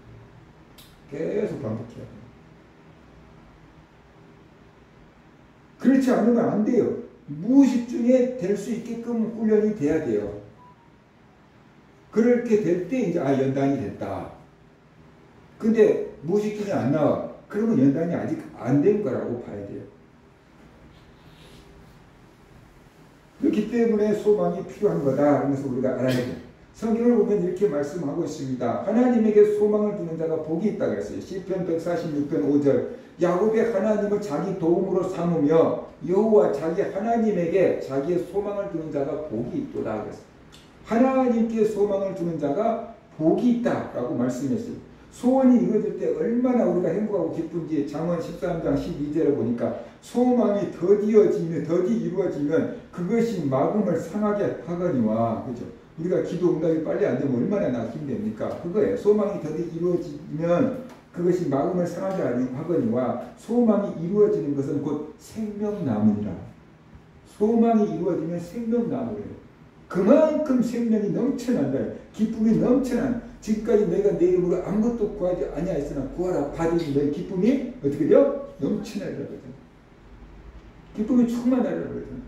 계속 반복해야 돼요. 그렇지 않으면 안 돼요. 무의식 중에 될 수 있게끔 훈련이 돼야 돼요. 그렇게 될 때 이제 연단이 됐다. 근데 무의식 중에 안 나와. 그러면 연단이 아직 안 된 거라고 봐야 돼요. 그렇기 때문에 소망이 필요한 거다. 그래서 우리가 알아야 돼. 성경을 보면 이렇게 말씀하고 있습니다. 하나님에게 소망을 두는 자가 복이 있다 그랬어요. 시편 146편 5절. 야곱이 하나님을 자기 도움으로 삼으며 여호와 자기 하나님에게 자기의 소망을 두는 자가 복이 있도다 그랬어요. 하나님께 소망을 두는 자가 복이 있다라고 말씀했어요. 소원이 이루어질 때 얼마나 우리가 행복하고 기쁜지 잠언 13장 12절에 보니까 소망이 더디 이루어지면 그것이 마음을 상하게 하거니와. 그죠? 우리가 기도 응답이 빨리 안 되면 얼마나 나 힘듭니까? 그거예요. 소망이 더디 이루어지면 그것이 마음을 상하게 하거니와 소망이 이루어지는 것은 곧 생명나무니라. 소망이 이루어지면 생명나무래요. 그만큼 생명이 넘쳐난다. 기쁨이 넘쳐난. 지금까지 내가 내 이름으로 아무것도 구하지 아니하였으나 구하라 받으니 너의 기쁨이 어떻게 돼요? 넘쳐나리라 그러잖아. 기쁨이 충만하리라 그러잖아.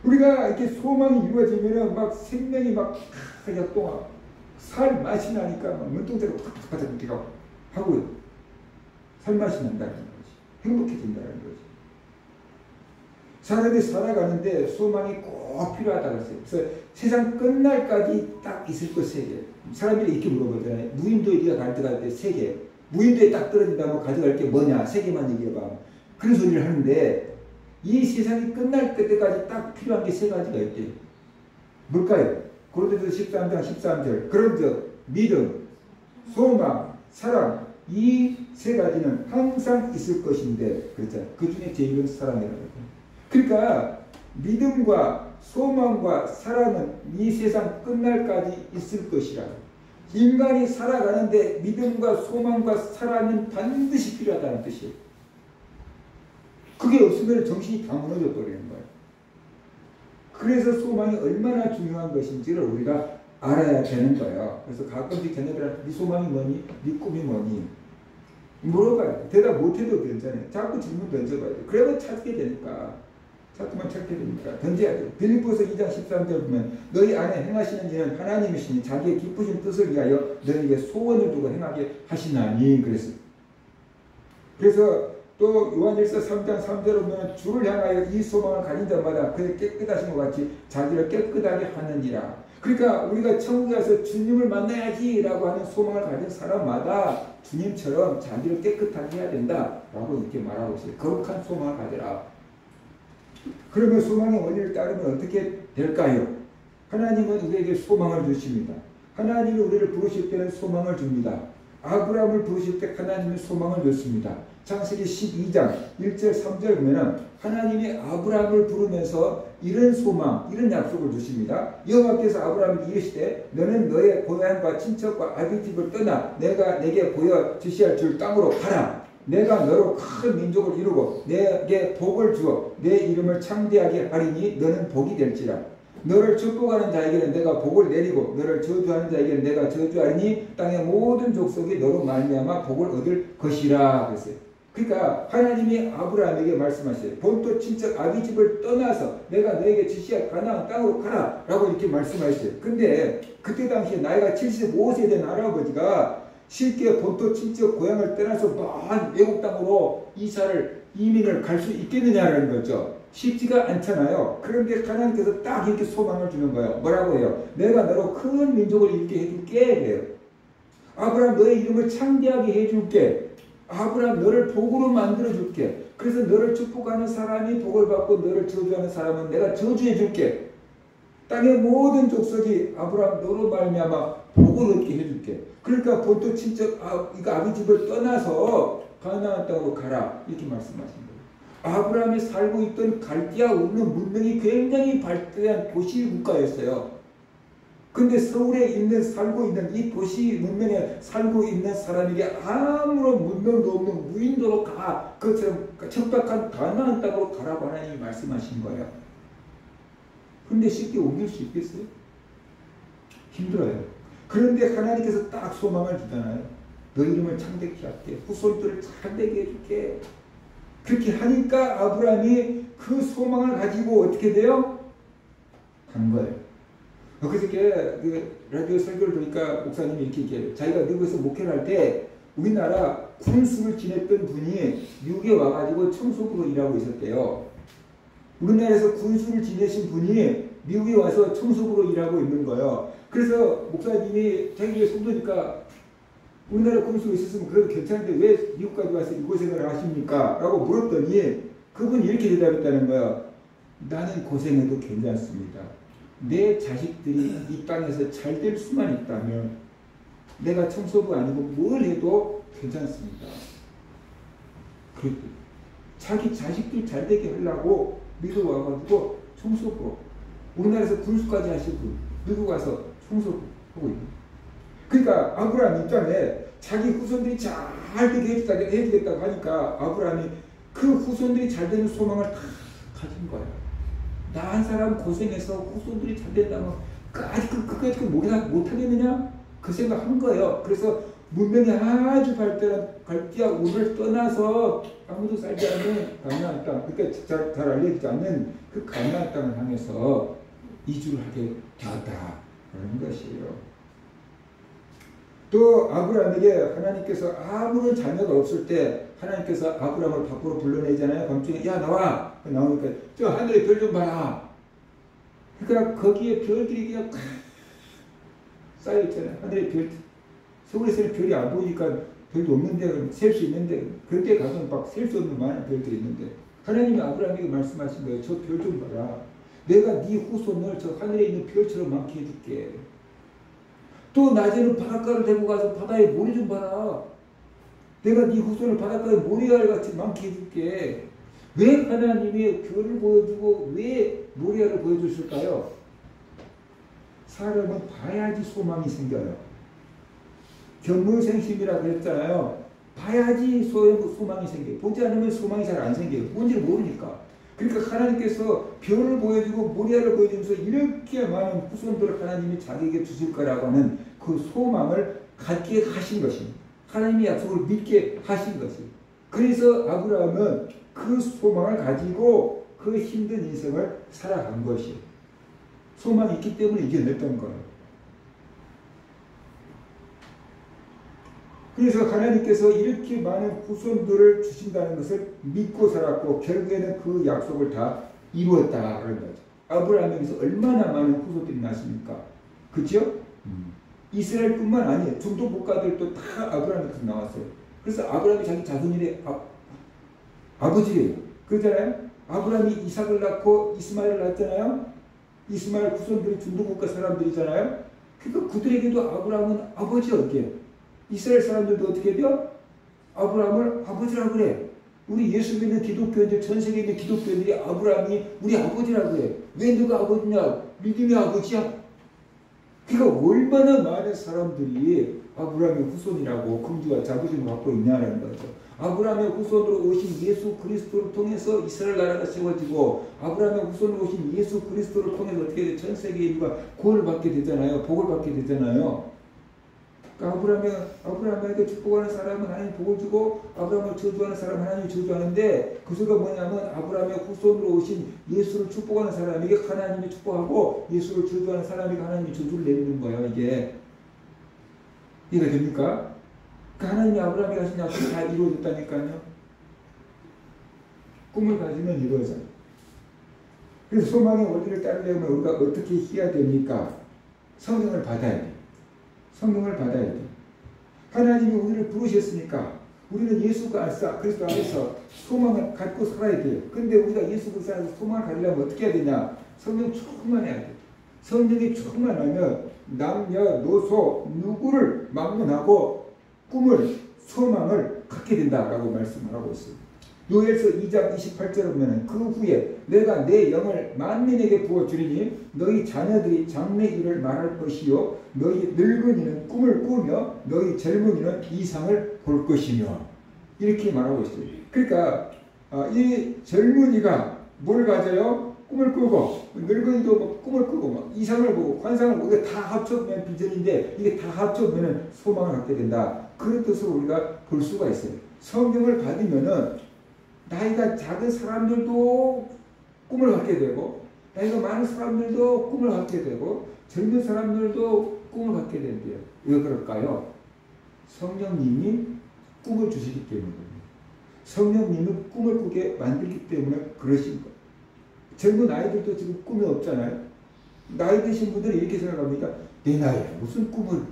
우리가 이렇게 소망이 이루어지면은 막 생명이 막 약동하 살 맛이 나니까 막 눈동자가 팍팍팍 이렇게 하고 살 맛이 난다는 거지. 행복해진다는 거지. 사람이 살아가는데 소망이 꼭 필요하다고 했어요. 그래서 세상 끝날까지 딱 있을 것 세 개. 사람들이 이렇게 물어보잖아요. 무인도에 네가 갈 때 세 개. 무인도에 딱 떨어진다면 가져갈 게 뭐냐? 세 개만 얘기해봐. 그런 소리를 하는데 이 세상이 끝날 때까지 딱 필요한 게 세 가지가 있대요. 뭘까요? 고린도서 13장 13절. 그런즉 믿음, 소망, 사랑 이 세 가지는 항상 있을 것인데 그렇잖아요. 그 중에 제일은 사랑이라고. 그러니까 믿음과 소망과 사랑은 이 세상 끝날까지 있을 것이라. 인간이 살아가는데 믿음과 소망과 사랑은 반드시 필요하다는 뜻이에요. 그게 없으면 정신이 다 무너져 버리는 거예요. 그래서 소망이 얼마나 중요한 것인지를 우리가 알아야 되는 거예요. 그래서 가끔씩 자녀들한테 네 소망이 뭐니? 네 꿈이 뭐니? 물어봐요. 대답 못해도 괜찮아요. 자꾸 질문 던져봐야 돼. 그래도 찾게 되니까. 자꾸만 찾게 되니까 던져야 돼요. 빌립보서 2장 13절 보면 너희 안에 행하시는 일은 하나님이시니 자기의 기쁘신 뜻을 위하여 너희에게 소원을 두고 행하게 하시나니 그랬어요. 그래서 또 요한일서 3장 3절에 보면 주를 향하여 이 소망을 가진 자마다 그의 깨끗하신 것 같이 자기를 깨끗하게 하느니라. 그러니까 우리가 천국에 가서 주님을 만나야지 라고 하는 소망을 가진 사람마다 주님처럼 자기를 깨끗하게 해야 된다 라고 이렇게 말하고 있어요. 거룩한 소망을 가져라. 그러면 소망의 원리를 따르면 어떻게 될까요? 하나님은 우리에게 소망을 주십니다. 하나님이 우리를 부르실 때는 소망을 줍니다. 아브라함을 부르실 때 하나님이 소망을 줬습니다. 창세기 12장 1절 3절 보면 하나님이 아브라함을 부르면서 이런 소망, 이런 약속을 주십니다. 여호와께서 아브라함에게 이르시되 너는 너의 고향과 친척과 아비집을 떠나 내가 내게 보여 주시할 줄 땅으로 가라. 내가 너로 큰 민족을 이루고 내게 복을 주어 내 이름을 창대하게 하리니 너는 복이 될지라. 너를 축복하는 자에게는 내가 복을 내리고 너를 저주하는 자에게는 내가 저주하리니 땅의 모든 족속이 너로 말미암아 복을 얻을 것이라 그랬어요. 그러니까 하나님이 아브라함에게 말씀하셨어요. 본토 친척 아비집을 떠나서 내가 너에게 지시할 가나안 땅으로 가라 라고 이렇게 말씀하셨어요. 근데 그때 당시에 나이가 75세 된 할아버지가 쉽게 본토 친척 고향을 떠나서 먼 외국 땅으로 이민을 갈 수 있겠느냐는 거죠. 쉽지가 않잖아요. 그런데 하나님께서 딱 이렇게 소망을 주는 거예요. 뭐라고 해요? 내가 너로 큰 민족을 이루게 해줄게 그래요. 아브라함 너의 이름을 창대하게 해줄게. 아브라함 너를 복으로 만들어줄게. 그래서 너를 축복하는 사람이 복을 받고 너를 저주하는 사람은 내가 저주해줄게. 땅의 모든 족속이 아브라함 너로 말미암아 복을 얻게 해줄게. 그러니까 본토 친척 아비집을 떠나서 가나안 땅으로 가라 이렇게 말씀하신 거예요. 아브라함이 살고 있던 갈대아 우르는 문명이 굉장히 발달한 도시 국가였어요. 근데 서울에 살고 있는 이 도시 문명에 살고 있는 사람에게 아무런 문명도 없는 무인도로 가. 그처럼 척박한 가나안 땅으로 가라고 하나님이 말씀하신 거예요. 근데 쉽게 옮길 수 있겠어요? 힘들어요. 그런데 하나님께서 딱 소망을 주잖아요. 너 이름을 창대케 할게. 후손들을 창대케 해줄게. 그렇게 하니까 아브라함이 그 소망을 가지고 어떻게 돼요? 간 거예요. 그저께 라디오 설교를 들으니까 목사님이 이렇게 얘기해요. 자기가 미국에서 목회를 할 때 우리나라 군수를 지냈던 분이 미국에 와가지고 청소부로 일하고 있었대요. 우리나라에서 군수를 지내신 분이 미국에 와서 청소부로 일하고 있는 거예요. 그래서 목사님이 자기 성도니까 우리나라 군수가 있었으면 그래도 괜찮은데 왜 미국까지 와서 이 고생을 하십니까? 라고 물었더니 그분이 이렇게 대답했다는 거예요. 나는 고생해도 괜찮습니다. 내 자식들이 이 땅에서 잘 될 수만 있다면 내가 청소부 아니고 뭘 해도 괜찮습니다. 자기 자식들 잘 되게 하려고 미국 와가지고 청소부, 우리나라에서 군수까지 하시고 미국 와서 청소부 하고 있는. 그러니까 아브라함 입장에 자기 후손들이 잘 되게 해주겠다고 하니까 아브라함이 그 후손들이 잘 되는 소망을 다 가진 거야. 나 한 사람 고생해서 후손들이 잘 된다면 그까지 못하겠느냐? 그 생각한 거예요. 그래서 문명이 아주 발달한 우리를 떠나서 아무도 살지 않는 가나안 땅, 그러니까 잘 알려지지 않는 그 가나안 땅을 향해서 이주를 하게 되었다라는 것이에요. 또 아브라함에게 하나님께서 아무런 자녀가 없을 때 하나님께서 아브라함을 밖으로 불러내잖아요. 밤중에 야 나와! 나오니까 저 하늘에 별 좀 봐라. 그러니까 거기에 별들이 그냥 쌓여있잖아요. 하늘에 별. 서울에서는 별이 안 보이니까 별도 없는데 셀 수 있는데 그런 데 가서는 막 셀 수 없는 많은 별들이 있는데 하나님이 아브라함에게 말씀하신 거예요. 저 별 좀 봐라. 내가 네 후손을 저 하늘에 있는 별처럼 많게 해줄게. 또 낮에는 바닷가를 데리고 가서 바다에 모래 좀 봐라. 내가 네 후손을 바닷가에 모래알 같이 많게 해줄게. 왜 하나님이 별을 보여주고 왜 모래알을 보여주실까요? 사람은 봐야지 소망이 생겨요. 견물생심이라고 했잖아요. 봐야지 소망이 생겨요. 보지 않으면 소망이 잘 안 생겨요. 뭔지를 모르니까. 그러니까 하나님께서 별을 보여주고 모래알을 보여주면서 이렇게 많은 후손들을 하나님이 자기에게 주실 거라고 하는 그 소망을 갖게 하신 것입니다. 하나님의 약속을 믿게 하신 것입니다. 그래서 아브라함은 그 소망을 가지고 그 힘든 인생을 살아간 것이에요. 소망이 있기 때문에 이겨냈던 거예요. 그래서 하나님께서 이렇게 많은 후손들을 주신다는 것을 믿고 살았고 결국에는 그 약속을 다 이루었다는 거죠. 아브라함에게서 얼마나 많은 후손들이 났습니까? 그렇죠? 이스라엘뿐만 아니에요. 중동 국가들도 다 아브라함에게서 나왔어요. 그래서 아브라함이 자기 자손들의 아버지예요. 그러잖아요. 아브라함이 이삭을 낳고 이스마엘을 낳았잖아요. 이스마엘 후손들이 중동 국가 사람들이잖아요. 그러니까 그들에게도 아브라함은 아버지였게. 이스라엘 사람들도 어떻게 돼요? 아브라함을 아버지라고 그래. 우리 예수 믿는 기독교인들, 전 세계에 있는 기독교인들이 아브라함이 우리 아버지라고 그래. 왜 누가 아버지냐? 믿음의 아버지야. 그러니까 얼마나 많은 사람들이 아브라함의 후손이라고 긍지와 자부심을 갖고 있냐는 거죠. 아브라함의 후손으로 오신 예수 그리스도를 통해서 이스라엘 나라가 세워지고 아브라함의 후손으로 오신 예수 그리스도를 통해서 어떻게 돼? 전 세계 인류가 구원을 받게 되잖아요. 복을 받게 되잖아요. 그러니까 아브라함에게 축복하는 사람은 하나님 복을 주고 아브라함을 저주하는 사람은 하나님이 저주하는데 그 소리가 뭐냐면 아브라함의 후손으로 오신 예수를 축복하는 사람에게 하나님이 축복하고 예수를 저주하는 사람에게 하나님이 저주를 내리는 거예요. 이게 이해가 됩니까? 그러니까 하나님이 아브라함에게 하신 약속이 다 이루어졌다니까요. 꿈을 가지면 이루어져요. 그래서 소망의 원리를 따르려면 우리가 어떻게 해야 됩니까? 성령을 받아야 돼요. 성령을 받아야 돼. 하나님이 우리를 부르셨으니까 우리는 예수 그리스도 안에서 소망을 갖고 살아야 돼요. 근데 우리가 예수 그리스도 안에서 소망을 가지려면 어떻게 해야 되냐? 성령 충만해야 돼. 성령이 충만하면 남녀노소 누구를 막론하고 꿈을 소망을 갖게 된다라고 말씀을 하고 있습니다. 요엘서 2장 28절에 보면 그 후에 내가 내 영을 만민에게 부어주리니 너희 자녀들이 장래 일을 말할 것이요 너희 늙은이는 꿈을 꾸며 너희 젊은이는 이상을 볼 것이며 이렇게 말하고 있어요. 그러니까 이 젊은이가 뭘 가져요? 꿈을 꾸고 늙은이도 뭐 꿈을 꾸고 막 이상을 보고 환상을 보고 이게 다 합쳐보면 비전인데 이게 다 합쳐보면 소망을 갖게 된다. 그런 뜻으로 우리가 볼 수가 있어요. 성령을 받으면은 나이가 작은 사람들도 꿈을 갖게 되고 나이가 많은 사람들도 꿈을 갖게 되고 젊은 사람들도 꿈을 갖게 된대요. 왜 그럴까요? 성령님이 꿈을 주시기 때문입니다. 성령님은 꿈을 꾸게 만들기 때문에 그러신 거예요. 젊은 아이들도 지금 꿈이 없잖아요. 나이 드신 분들은 이렇게 생각합니다. 내 나이에 무슨 꿈을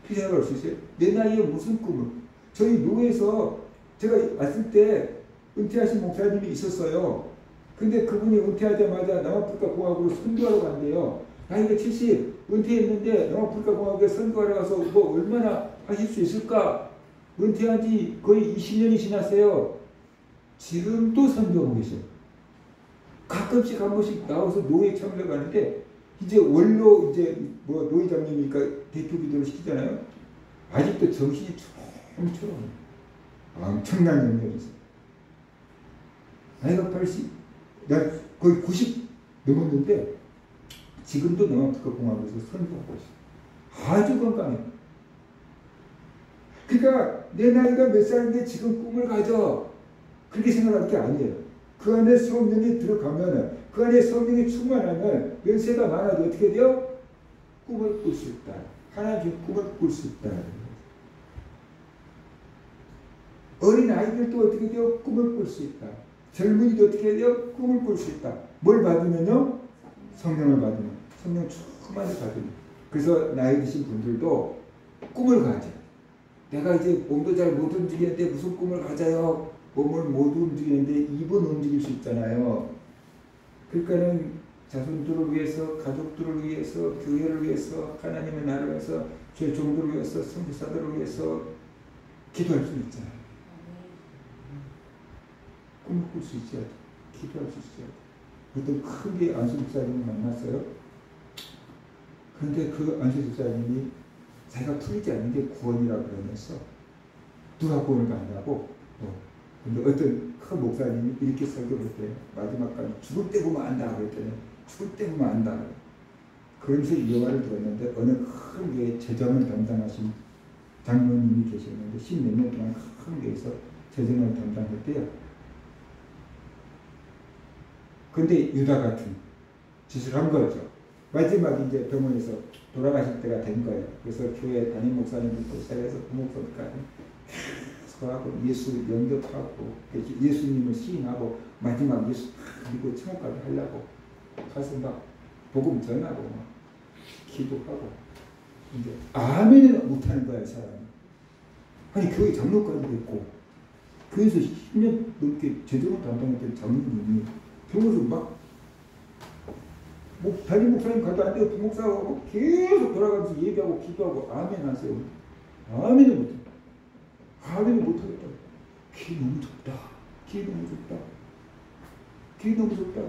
생각할 수 있어요? 내 나이에 무슨 꿈을. 저희 노회에서 제가 왔을 때 은퇴하신 목사님이 있었어요. 근데 그분이 은퇴하자마자 남아프리카 공화국으로 선교하러 간대요. 나이가 70, 은퇴했는데 남아프리카 공화국에 선교하러 가서 뭐 얼마나 하실 수 있을까? 은퇴한 지 거의 20년이 지났어요. 지금도 선교하고 계셔요. 가끔씩 한 번씩 나와서 노예 참여를 가는데 이제 원로 이제 뭐 노회장님이니까 대표 기도를 시키잖아요. 아직도 정신이 처럼처럼 엄청난 능력이 있어요. 나이가 80, 나 거의 90 넘었는데 지금도 남아프리카 공화국에서 선교하고 있어요. 아주 건강해요. 그러니까 내 나이가 몇 살인데 지금 꿈을 가져. 그렇게 생각하는 게 아니에요. 그 안에 성령이 들어가면, 그 안에 성령이 충만하면 연세가 많아도 어떻게 돼요? 꿈을 꿀 수 있다. 하나님의 꿈을 꿀 수 있다. 어린 아이들도 어떻게 돼요? 꿈을 꿀 수 있다. 젊은이도 어떻게 돼요? 꿈을 꿀 수 있다. 뭘 받으면요? 성령을 받으면. 성령 충만을 받으면. 그래서 나이 드신 분들도 꿈을 가져. 내가 이제 몸도 잘 못 움직이는데 무슨 꿈을 가져요? 몸을 못 움직이는데 입은 움직일 수 있잖아요. 그러니까는 자손들을 위해서, 가족들을 위해서, 교회를 위해서, 하나님의 나라를 위해서, 죄 종들을 위해서, 선교사들을 위해서 기도할 수 있잖아요. 꿈을 꿀 수 있어야 돼. 기도할 수 있어야 돼. 어떤 크게 안수 집사님을 만났어요. 그런데 그 안수 집사님이 자기가 풀리지 않는 게 구원이라고 그러면서 누가 구원을 받냐고. 근데 어떤 큰 목사님이 이렇게 설교를 했대요. 마지막까지 죽을 때 보면 안다 그랬더니 죽을 때 보면 안다. 그러면서 이 영화를 들었는데 어느 큰 교회 재정을 담당하신 장로님이 계셨는데 10몇 년 동안 큰 교회에서 재정을 담당했대요. 근데 유다 같은 짓을 한 거죠. 마지막 이제 병원에서 돌아가실 때가 된 거예요. 그래서 교회 담임 목사님부터 시작해서 부목사님까지 하고 예수 영접하고 예수님을 시인하고 마지막 예수 믿고 천국까지 하려고 가서 막 복음 전하고 막 기도하고 이제 아멘을 못하는 거야 사람이. 아니 교회 장로까지 됐고 교회에서 10년 넘게 제대로 담당했던 장로님이 병원에서 막 담임 목사님 가도 안 돼요. 부목사하고 계속 돌아가면서 예배하고 기도하고 아멘 하세요. 아멘을 못해. 아멘을 못하겠다. 길이 너무 좁다. 길이 너무 좁다. 길이 너무 좁다.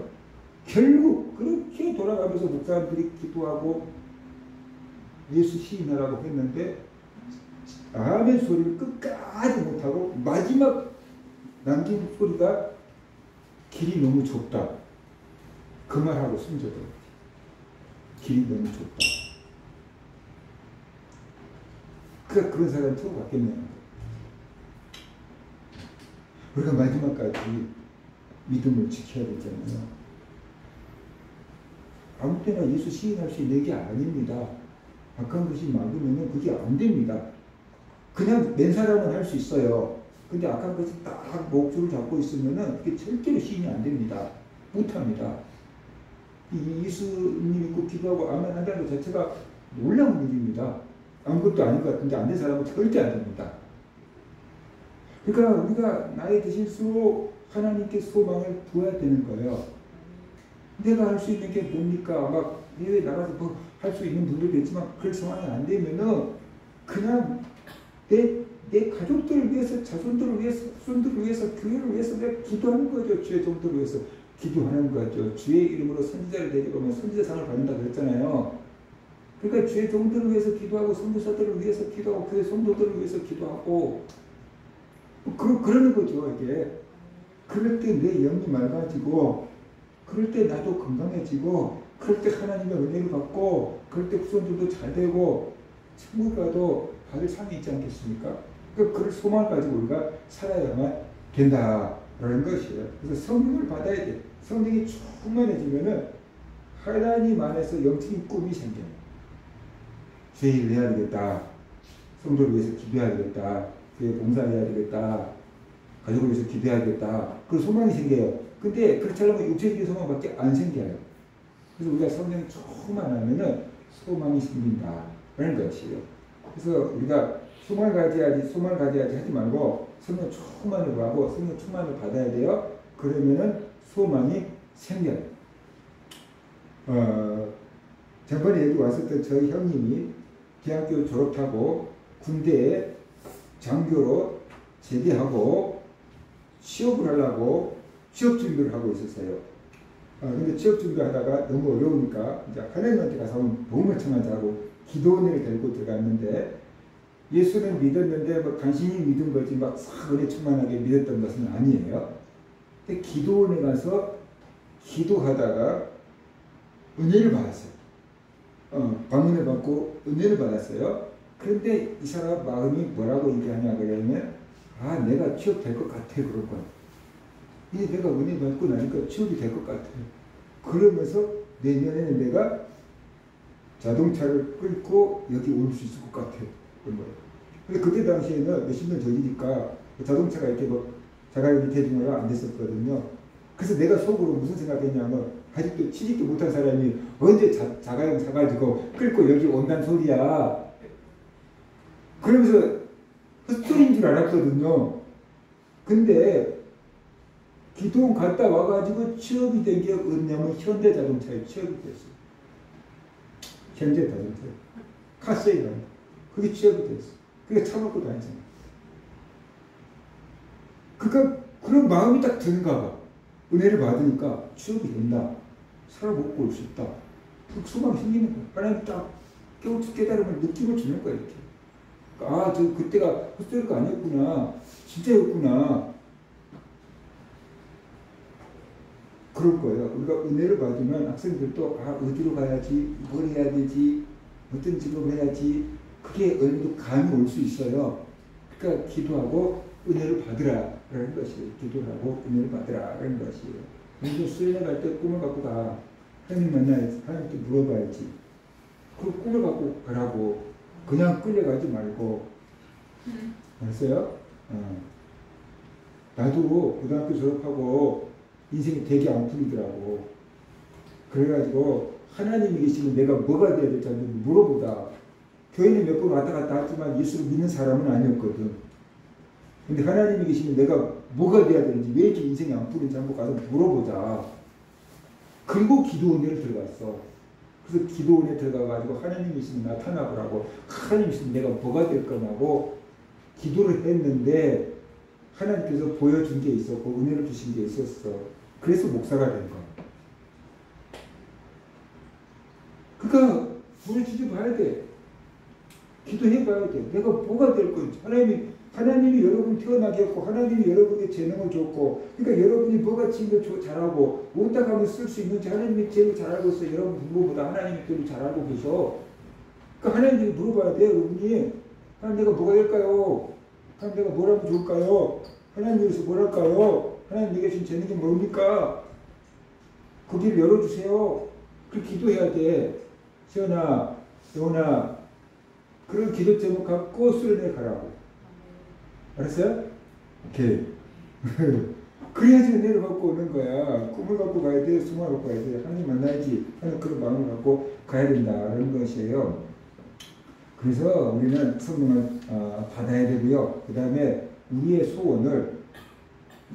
결국 그렇게 돌아가면서 목사님들이 기도하고 예수 시인하라고 했는데 아멘 소리를 끝까지 못하고 마지막 남긴 소리가 길이 너무 좁다. 그 말하고 숨져버렸지. 길이 너무 좁다. 그런 사람이 처음 받겠네요. 우리가 마지막까지 믿음을 지켜야 되잖아요. 아무 때나 예수 시인할 수 있는 게 아닙니다. 악한 것이 막으면 그게 안 됩니다. 그냥 맨 사람은 할 수 있어요. 근데 악한 것이 딱 목줄을 잡고 있으면 그게 절대로 시인이 안 됩니다. 못합니다. 예수님 믿고 기도하고 아멘 한다는 것 자체가 놀라운 일입니다. 아무것도 아닌 것 같은데 안 된 사람은 절대 안 됩니다. 그러니까 우리가 나이 드실수록 하나님께 소망을 부어야 되는 거예요. 내가 할 수 있는 게 뭡니까? 막 해외 나가서 뭐 할 수 있는 분들도 있지만 그럴 상황이 안 되면은 그냥 내 가족들을 위해서, 자손들을 위해서, 손들을 위해서, 교회를 위해서 내가 기도하는 거죠. 주의 종들을 위해서 기도하는 거죠. 주의 이름으로 선지자를 데리고 오면 선지자상을 받는다 그랬잖아요. 그러니까 주의 종들을 위해서 기도하고 선교사들을 위해서 기도하고 교회 성도들을 위해서 기도하고 그러는 거죠. 이게 그럴 때 내 영이 맑아지고 그럴 때 나도 건강해지고 그럴 때 하나님의 은혜를 받고 그럴 때 후손들도 잘 되고 천국 가도 받을 상이 있지 않겠습니까? 그러니까 그럴 소망을 가지고 우리가 살아야만 된다라는 것이에요. 그래서 성령을 받아야 돼. 성령이 충만해지면은 하나님 안에서 영적인 꿈이 생겨요. 주의 일을 해야 되겠다. 성도를 위해서 기도해야 되겠다. 교회 봉사해야 되겠다. 가족을 위해서 기도해야겠다. 그 소망이 생겨요. 근데 그렇지 않으면 육체적인 소망밖에 안 생겨요. 그래서 우리가 성령 충만하면은 소망이 생긴다라는 것이에요. 그래서 우리가 소망을 가져야지 하지 말고 성령 충만을 구하고 성령 충만을 받아야 돼요. 그러면은 소망이 생겨요. 전번에 여기 왔었던 저희 형님이 대학교 졸업하고 군대에 장교로 제대하고 취업을 하려고 취업 준비를 하고 있었어요. 근데 취업 준비하다가 너무 어려우니까 이제 하나님한테 가서 도움을 청하자고 기도원을 데리고 들어갔는데 예수는 믿었는데 뭐 간신히 믿은 거지 막 싹 은혜 충만하게 믿었던 것은 아니에요. 근데 기도원에 가서 기도하다가 은혜를 받았어요. 방문을 받고 은혜를 받았어요. 그런데 이 사람 마음이 뭐라고 얘기하냐 그러면 내가 취업될 것 같아 그럴 거야. 이제 내가 은혜 받고 나니까 취업이 될 것 같아. 그러면서 내년에는 내가 자동차를 끌고 여기 올 수 있을 것 같아. 그런 거예요. 근데 그때 당시에는 몇십 년 전이니까 자동차가 이렇게 뭐 자가용이 대중화가 안 됐었거든요. 그래서 내가 속으로 무슨 생각했냐면 아직도 취직도 못한 사람이 언제 자가용 사가지고 끌고 여기 온다는 소리야. 그러면서 헛소리인 줄 알았거든요. 근데 기도원 갔다 와가지고 취업이 된 게 뭐냐면 현대자동차에 취업이 됐어요. 현대자동차. 카세이라는 그게 취업이 됐어. 그게 차 먹고 다니잖아. 그러니까 그런 마음이 딱 드는가 봐. 은혜를 받으니까 취업이 된다. 살아먹고 올 수 있다. 그 소망이 생기는 거야. 하나님 딱 깨달으면 느낌을 주는 거야 이렇게. 저 그때가 헛소리가 아니었구나. 진짜였구나. 그럴 거예요. 우리가 은혜를 받으면 학생들도 어디로 가야지, 뭘 해야 되지, 어떤 직업을 해야지 그게 어느 정도 감이 올 수 있어요. 그러니까 기도하고 은혜를 받으라라는 것이에요. 기도를 하고 은혜를 받으라라는 것이에요. 먼저 수련회 갈 때 꿈을 갖고 가. 하나님 만나야지. 하나님께 물어봐야지. 그 꿈을 갖고 가라고. 그냥 끌려가지 말고. 알았어요? 나도 고등학교 졸업하고 인생이 되게 안 풀리더라고. 그래가지고 하나님이 계시면 내가 뭐가 돼야 될지 물어보다. 교회는 몇 번 왔다 갔다 하지만 예수를 믿는 사람은 아니었거든. 근데 하나님이 계시면 내가 뭐가 돼야 되는지 왜 이렇게 인생이 안 풀리는지 한번 가서 물어보자. 그리고 기도원에 들어갔어. 그래서 기도원에 들어가가지고 하나님이 있으면 나타나보라고. 하나님이 있으면 내가 뭐가 될 거냐고 기도를 했는데 하나님께서 보여준 게 있었고 은혜를 주신 게 있었어. 그래서 목사가 된 거야. 그러니까 문을 뒤져봐야 돼. 기도해봐야 돼. 내가 뭐가 될 건지. 하나님이 여러분 태어나게 했고 하나님이 여러분에게 재능을 줬고 그러니까 여러분이 뭐가 제일 잘하고 어디다 가면 쓸 수 있는지 하나님이 제일 잘 알고 있어요. 여러분 부모보다 하나님이 제일 잘 알고 계셔. 그러니까 하나님께 물어봐야 돼요. 여러분이 하나님 내가 뭐가 될까요? 하나님 내가 뭘 하면 좋을까요? 하나님 위해서 뭘 할까요? 하나님 내게 주신 재능이 뭡니까? 그 길을 열어주세요. 그렇게 기도해야 돼. 시연아, 영훈아 그런 기도 제목 갖고 수련회 가라고. 알았어요? 오케이. 그래야지 은혜를 갖고 오는 거야. 꿈을 갖고 가야 돼. 소망을 갖고 가야 돼. 하나님 만나야지 하는 그런 마음을 갖고 가야 된다는 것이에요. 그래서 우리는 성령을 받아야 되고요. 그 다음에 우리의 소원을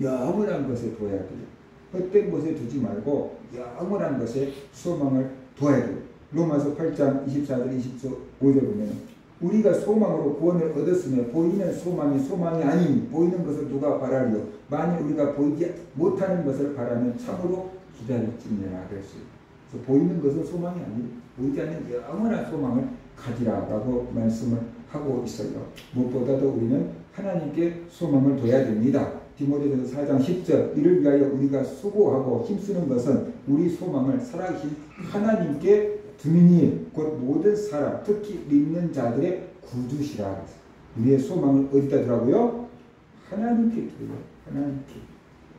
영원한 것에 둬야 돼요. 헛된 것에 두지 말고 영원한 것에 소망을 둬야 돼요. 로마서 8장 24절 25절 보면 우리가 소망으로 구원을 얻었으며 보이는 소망이 아닌 보이는 것을 누가 바라리요. 만일 우리가 보이지 못하는 것을 바라면 참으로 기다릴지니라 그랬어요. 그래서 보이는 것은 소망이 아니고 보이지 않는 영원한 소망을 가지라라고 말씀을 하고 있어요. 무엇보다도 우리는 하나님께 소망을 둬야 됩니다. 디모데전서 4장 10절 이를 위하여 우리가 수고하고 힘쓰는 것은 우리 소망을 살아계신 하나님께 두민이 곧 모든 사람 특히 믿는 자들의 구주시라. 우리의 소망을 어디다 두라고요? 하나님께 두요. 하나님께.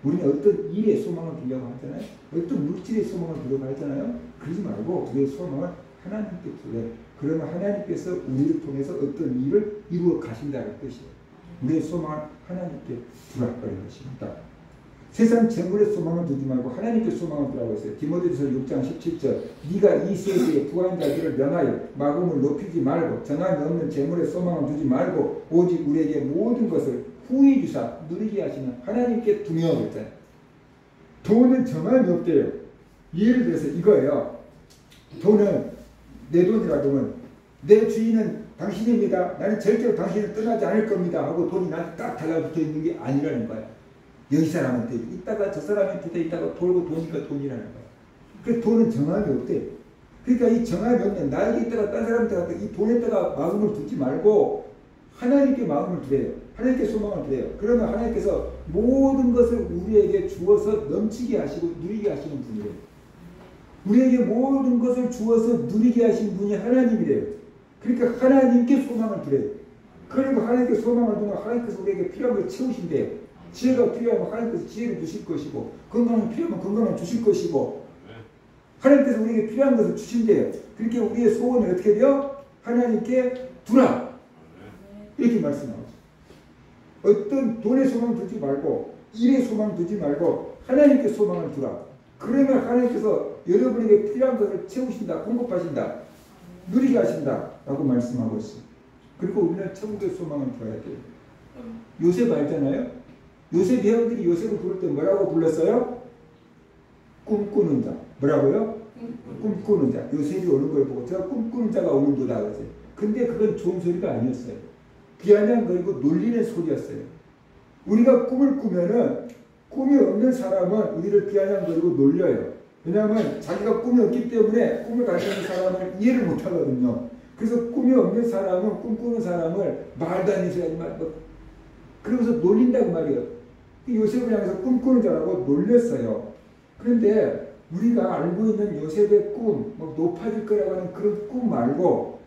우리는 어떤 일에 소망을 두려고 하잖아요. 어떤 물질에 소망을 두려고 하잖아요. 그러지 말고 우리의 소망을 하나님께 두래. 그러면 하나님께서 우리를 통해서 어떤 일을 이루어 가신다는 뜻이에요. 우리의 소망을 하나님께 두라 그런 것입니다. 세상 재물에 소망을 두지 말고 하나님께 소망을 두라고 했어요. 디모데전서 6장 17절 네가 이 세대의 부한 자들을 명하여 마음을 높이지 말고 정함이 없는 재물에 소망을 두지 말고 오직 우리에게 모든 것을 후히 주사 누리게 하시는 하나님께 두며 그랬잖아요. 돈은 정함이 없대요. 예를 들어서 이거예요. 돈은 내 돈이라고 하면 내 주인은 당신입니다. 나는 절대로 당신을 떠나지 않을 겁니다. 하고 돈이 나한테 딱 달라붙어 있는 게 아니라는 거야. 여기 사람한테 있다가 저 사람한테 있다가 돌고 도니까 돈이라는 거야. 그 돈은 정함이 없대. 그러니까 이 정함이 없는 나에게 있다가 딴 사람한테 갔다 이 돈에다가 마음을 두지 말고 하나님께 마음을 두래요. 하나님께 소망을 두래요. 그러면 하나님께서 모든 것을 우리에게 주어서 넘치게 하시고 누리게 하시는 분이래요. 우리에게 모든 것을 주어서 누리게 하신 분이 하나님이래요. 그러니까 하나님께 소망을 두래요. 그리고 하나님께 소망을 두면 하나님께서 우리에게 필요한 걸 채우신대요. 지혜가 필요하면 하나님께서 지혜를 주실 것이고 건강이 필요하면 건강을 주실 것이고 하나님께서 우리에게 필요한 것을 주신대요. 그렇게 우리의 소원을 어떻게 돼요? 하나님께 두라. 이렇게 말씀하죠. 어떤 돈에 소망 두지 말고 일에 소망 두지 말고 하나님께 소망을 두라. 그러면 하나님께서 여러분에게 필요한 것을 채우신다. 공급하신다. 누리게 하신다. 라고 말씀하고 있어요. 그리고 우리는 천국의 소망을 둬야 돼요. 요셉 알잖아요. 요셉 형들이 요셉을 부를 때 뭐라고 불렀어요? 꿈꾸는 자. 뭐라고요? 꿈꾸는 자. 요셉이 오는 걸 보고 제가 꿈꾸는 자가 오는도다 그랬어요. 근데 그건 좋은 소리가 아니었어요. 비아냥거리고 놀리는 소리였어요. 우리가 꿈을 꾸면은 꿈이 없는 사람은 우리를 비아냥거리고 놀려요. 왜냐하면 자기가 꿈이 없기 때문에 꿈을 가지고 있는 사람을 이해를 못하거든요. 그래서 꿈이 없는 사람은 꿈꾸는 사람을 말도 안 되는 소리 하지만 그러면서 놀린다고 말이에요. 요셉을 향해서 꿈꾸는 자라고 놀렸어요. 그런데 우리가 알고 있는 요셉의 꿈, 뭐 높아질 거라고 하는 그런 꿈 말고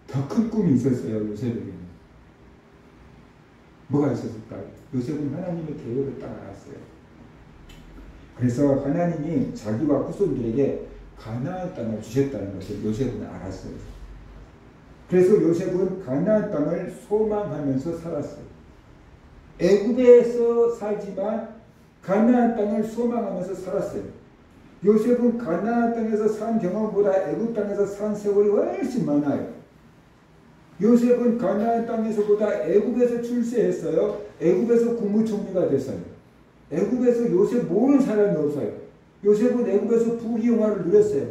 더 큰 꿈이 있었어요. 요셉에게는. 뭐가 있었을까요? 요셉은 하나님의 계획을 딱 알았어요. 그래서 하나님이 자기와 후손들에게 가나안 땅을 주셨다는 것을 요셉은 알았어요. 그래서 요셉은 가나안 땅을 소망하면서 살았어요. 애굽에서 살지만 가나안 땅을 소망하면서 살았어요. 요셉은 가나안 땅에서 산 경험보다 애굽 땅에서 산 세월이 훨씬 많아요. 요셉은 가나안 땅에서보다 애굽에서 출세했어요. 애굽에서 국무총리가 됐어요. 애굽에서 요셉 모르는 사람이 없어요. 요셉은 애굽에서 부귀영화를 누렸어요.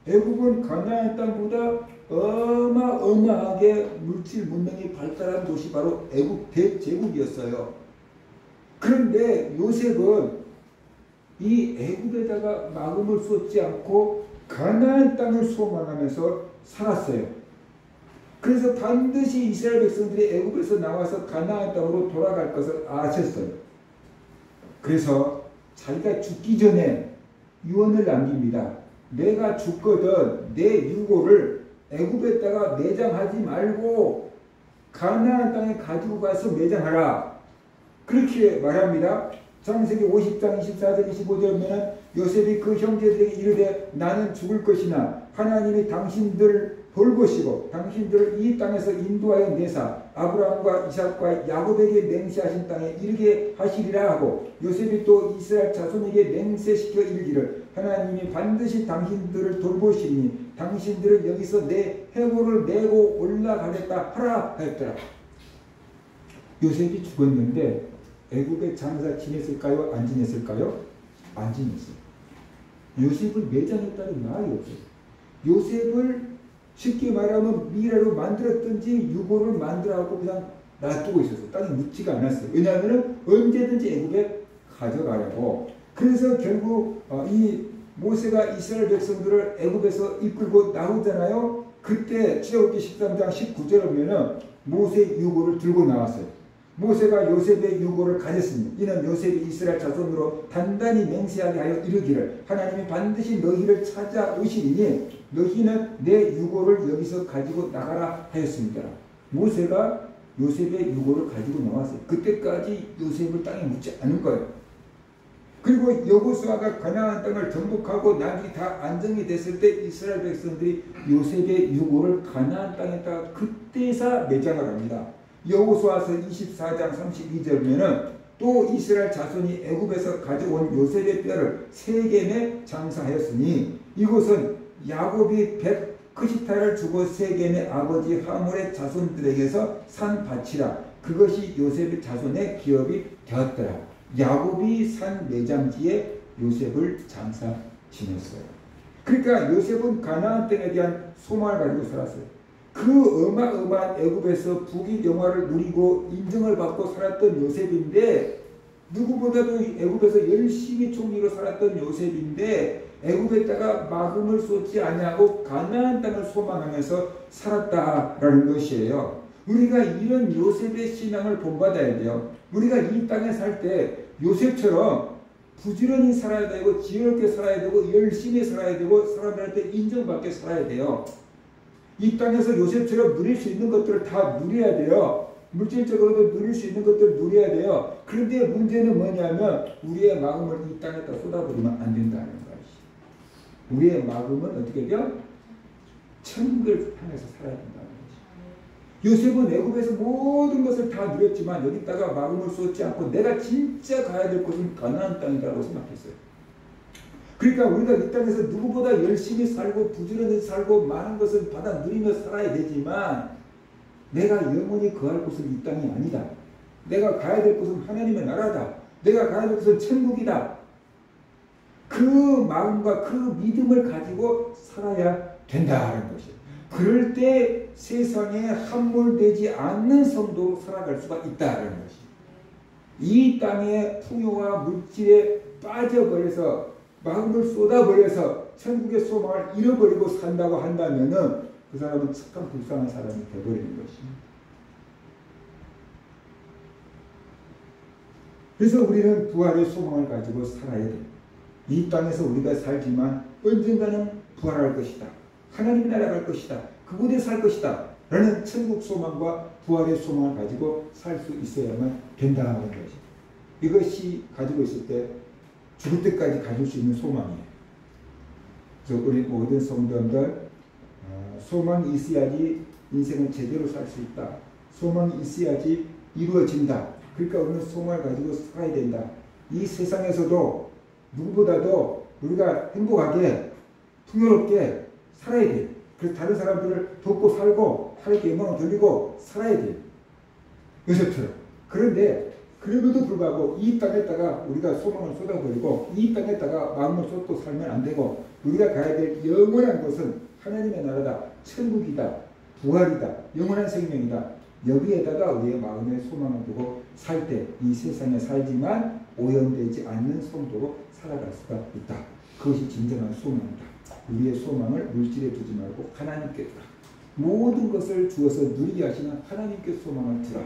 애굽은 가나안 땅보다 어마어마하게 물질 문명이 발달한 곳이 바로 애굽 대제국이었어요. 그런데 요셉은 이 애굽에다가 마음을 쏟지 않고 가나안 땅을 소망하면서 살았어요. 그래서 반드시 이스라엘 백성들이 애굽에서 나와서 가나안 땅으로 돌아갈 것을 아셨어요. 그래서 자기가 죽기 전에 유언을 남깁니다. 내가 죽거든 내 유고를 애굽에다가 매장하지 말고 가나안 땅에 가지고 가서 매장하라. 그렇게 말합니다. 창세기 50장 24절 25절 보면 요셉이 그 형제들에게 이르되 나는 죽을 것이나 하나님이 당신들을 볼 것이고 당신들을 이 땅에서 인도하여 내사 아브라함과 이삭과 야곱에게 맹세하신 땅에 이르게 하시리라 하고 요셉이 또 이스라엘 자손에게 맹세시켜 이르기를 하나님이 반드시 당신들을 돌보시리니 당신들은 여기서 내 해골을 메고 올라가겠다 하라 하였더라. 요셉이 죽었는데 애굽에 장사 지냈을까요? 안 지냈을까요? 안 지냈어요. 요셉을 매장했다는 말이 없어요. 요셉을 쉽게 말하면 미라로 만들었든지 유고를 만들어갖고 그냥 놔두고 있었어요. 땅에 묻지가 않았어요. 왜냐하면 언제든지 애굽에 가져가려고. 그래서 결국 이 모세가 이스라엘 백성들을 애굽에서 이끌고 나오잖아요. 그때 출애굽기 13장 19절을 보면 모세의 유고를 들고 나왔어요. 모세가 요셉의 유고를 가졌으니 이는 요셉이 이스라엘 자손으로 단단히 맹세하게 하여 이르기를 하나님이 반드시 너희를 찾아오시리니 너희는 내 유고를 여기서 가지고 나가라 하였습니다. 모세가 요셉의 유고를 가지고 나왔어요. 그때까지 요셉을 땅에 묻지 않은 거예요. 그리고 여호수아가 가나안 땅을 정복하고 낙이 다 안정이 됐을 때 이스라엘 백성들이 요셉의 유고를 가나안 땅에다가 그때서 매장을 합니다. 여호수아서 24장 32절 보면은 또 이스라엘 자손이 애굽에서 가져온 요셉의 뼈를 세겜에 장사하였으니 이곳은 야곱이 100크시타를 주고 세겜의 아버지 하몰의 자손들에게서 산 밭이라. 그것이 요셉의 자손의 기업이 되었더라. 야곱이 산 매장지에 요셉을 장사 지냈어요. 그러니까 요셉은 가나안 땅에 대한 소망을 가지고 살았어요. 그 어마어마한 애굽에서 북이 영화를 누리고 인정을 받고 살았던 요셉인데, 누구보다도 애굽에서 열심히 총리로 살았던 요셉인데 애굽에다가 마금을 쏟지 아니하고 가나안 땅을 소망하면서 살았다라는 것이에요. 우리가 이런 요셉의 신앙을 본받아야 돼요. 우리가 이 땅에 살 때 요셉처럼 부지런히 살아야 되고 지혜롭게 살아야 되고 열심히 살아야 되고 사람들한테 인정받게 살아야 돼요. 이 땅에서 요셉처럼 누릴 수 있는 것들을 다 누려야 돼요. 물질적으로도 누릴 수 있는 것들을 누려야 돼요. 그런데 문제는 뭐냐면 우리의 마음을 이 땅에다 쏟아버리면 안 된다는 것이. 우리의 마음은 어떻게 돼요? 천국을 향해서 살아야 된다는 것이. 요셉은 애굽에서 모든 것을 다 누렸지만 여기다가 마음을 쏟지 않고 내가 진짜 가야 될 곳은 가나안 땅이라고 생각했어요. 그러니까 우리가 이 땅에서 누구보다 열심히 살고 부지런히 살고 많은 것을 받아 누리며 살아야 되지만 내가 영원히 거할 곳은 이 땅이 아니다. 내가 가야 될 곳은 하나님의 나라다. 내가 가야 될 곳은 천국이다. 그 마음과 그 믿음을 가지고 살아야 된다는 것이에요. 그럴 때 세상에 함몰되지 않는 성도로 살아갈 수가 있다는 것이에요. 이 땅의 풍요와 물질에 빠져버려서 마음을 쏟아버려서 천국의 소망을 잃어버리고 산다고 한다면은 그 사람은 착한 불쌍한 사람이 되어버리는 것입니다. 그래서 우리는 부활의 소망을 가지고 살아야 돼요. 이 땅에서 우리가 살지만 언젠가는 부활할 것이다. 하나님 나라 갈 것이다. 그곳에 살 것이다. 라는 천국 소망과 부활의 소망을 가지고 살 수 있어야만 된다는 것이죠. 이것이 가지고 있을 때 죽을 때까지 가질 수 있는 소망이에요. 그래서 우리 모든 성도들 소망이 있어야지 인생은 제대로 살 수 있다. 소망이 있어야지 이루어진다. 그러니까 우리는 소망을 가지고 살아야 된다. 이 세상에서도 누구보다도 우리가 행복하게 풍요롭게 살아야 돼요. 그래서 다른 사람들을 돕고 살고 하나님께 영광을 돌리고 살아야 돼요. 요셉처럼. 그런데 그럼에도 불구하고 이 땅에다가 우리가 소망을 쏟아버리고 이 땅에다가 마음을 쏟고 살면 안 되고 우리가 가야 될 영원한 곳은 하나님의 나라다. 천국이다. 부활이다. 영원한 생명이다. 여기에다가 우리의 마음의 소망을 두고 살 때 이 세상에 살지만 오염되지 않는 성도로 살아갈 수가 있다. 그것이 진정한 소망이다. 우리의 소망을 물질에 두지 말고 하나님께 두라. 모든 것을 주어서 누리게 하시는 하나님께 소망을 두라.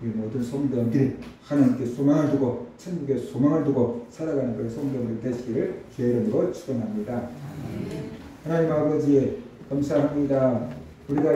우리 모든 성도들이 하나님께 소망을 두고 천국에 소망을 두고 살아가는 그런 성도들 되시기를 주의 이름으로 축원합니다. 하나님 아버지 감사합니다. 우리가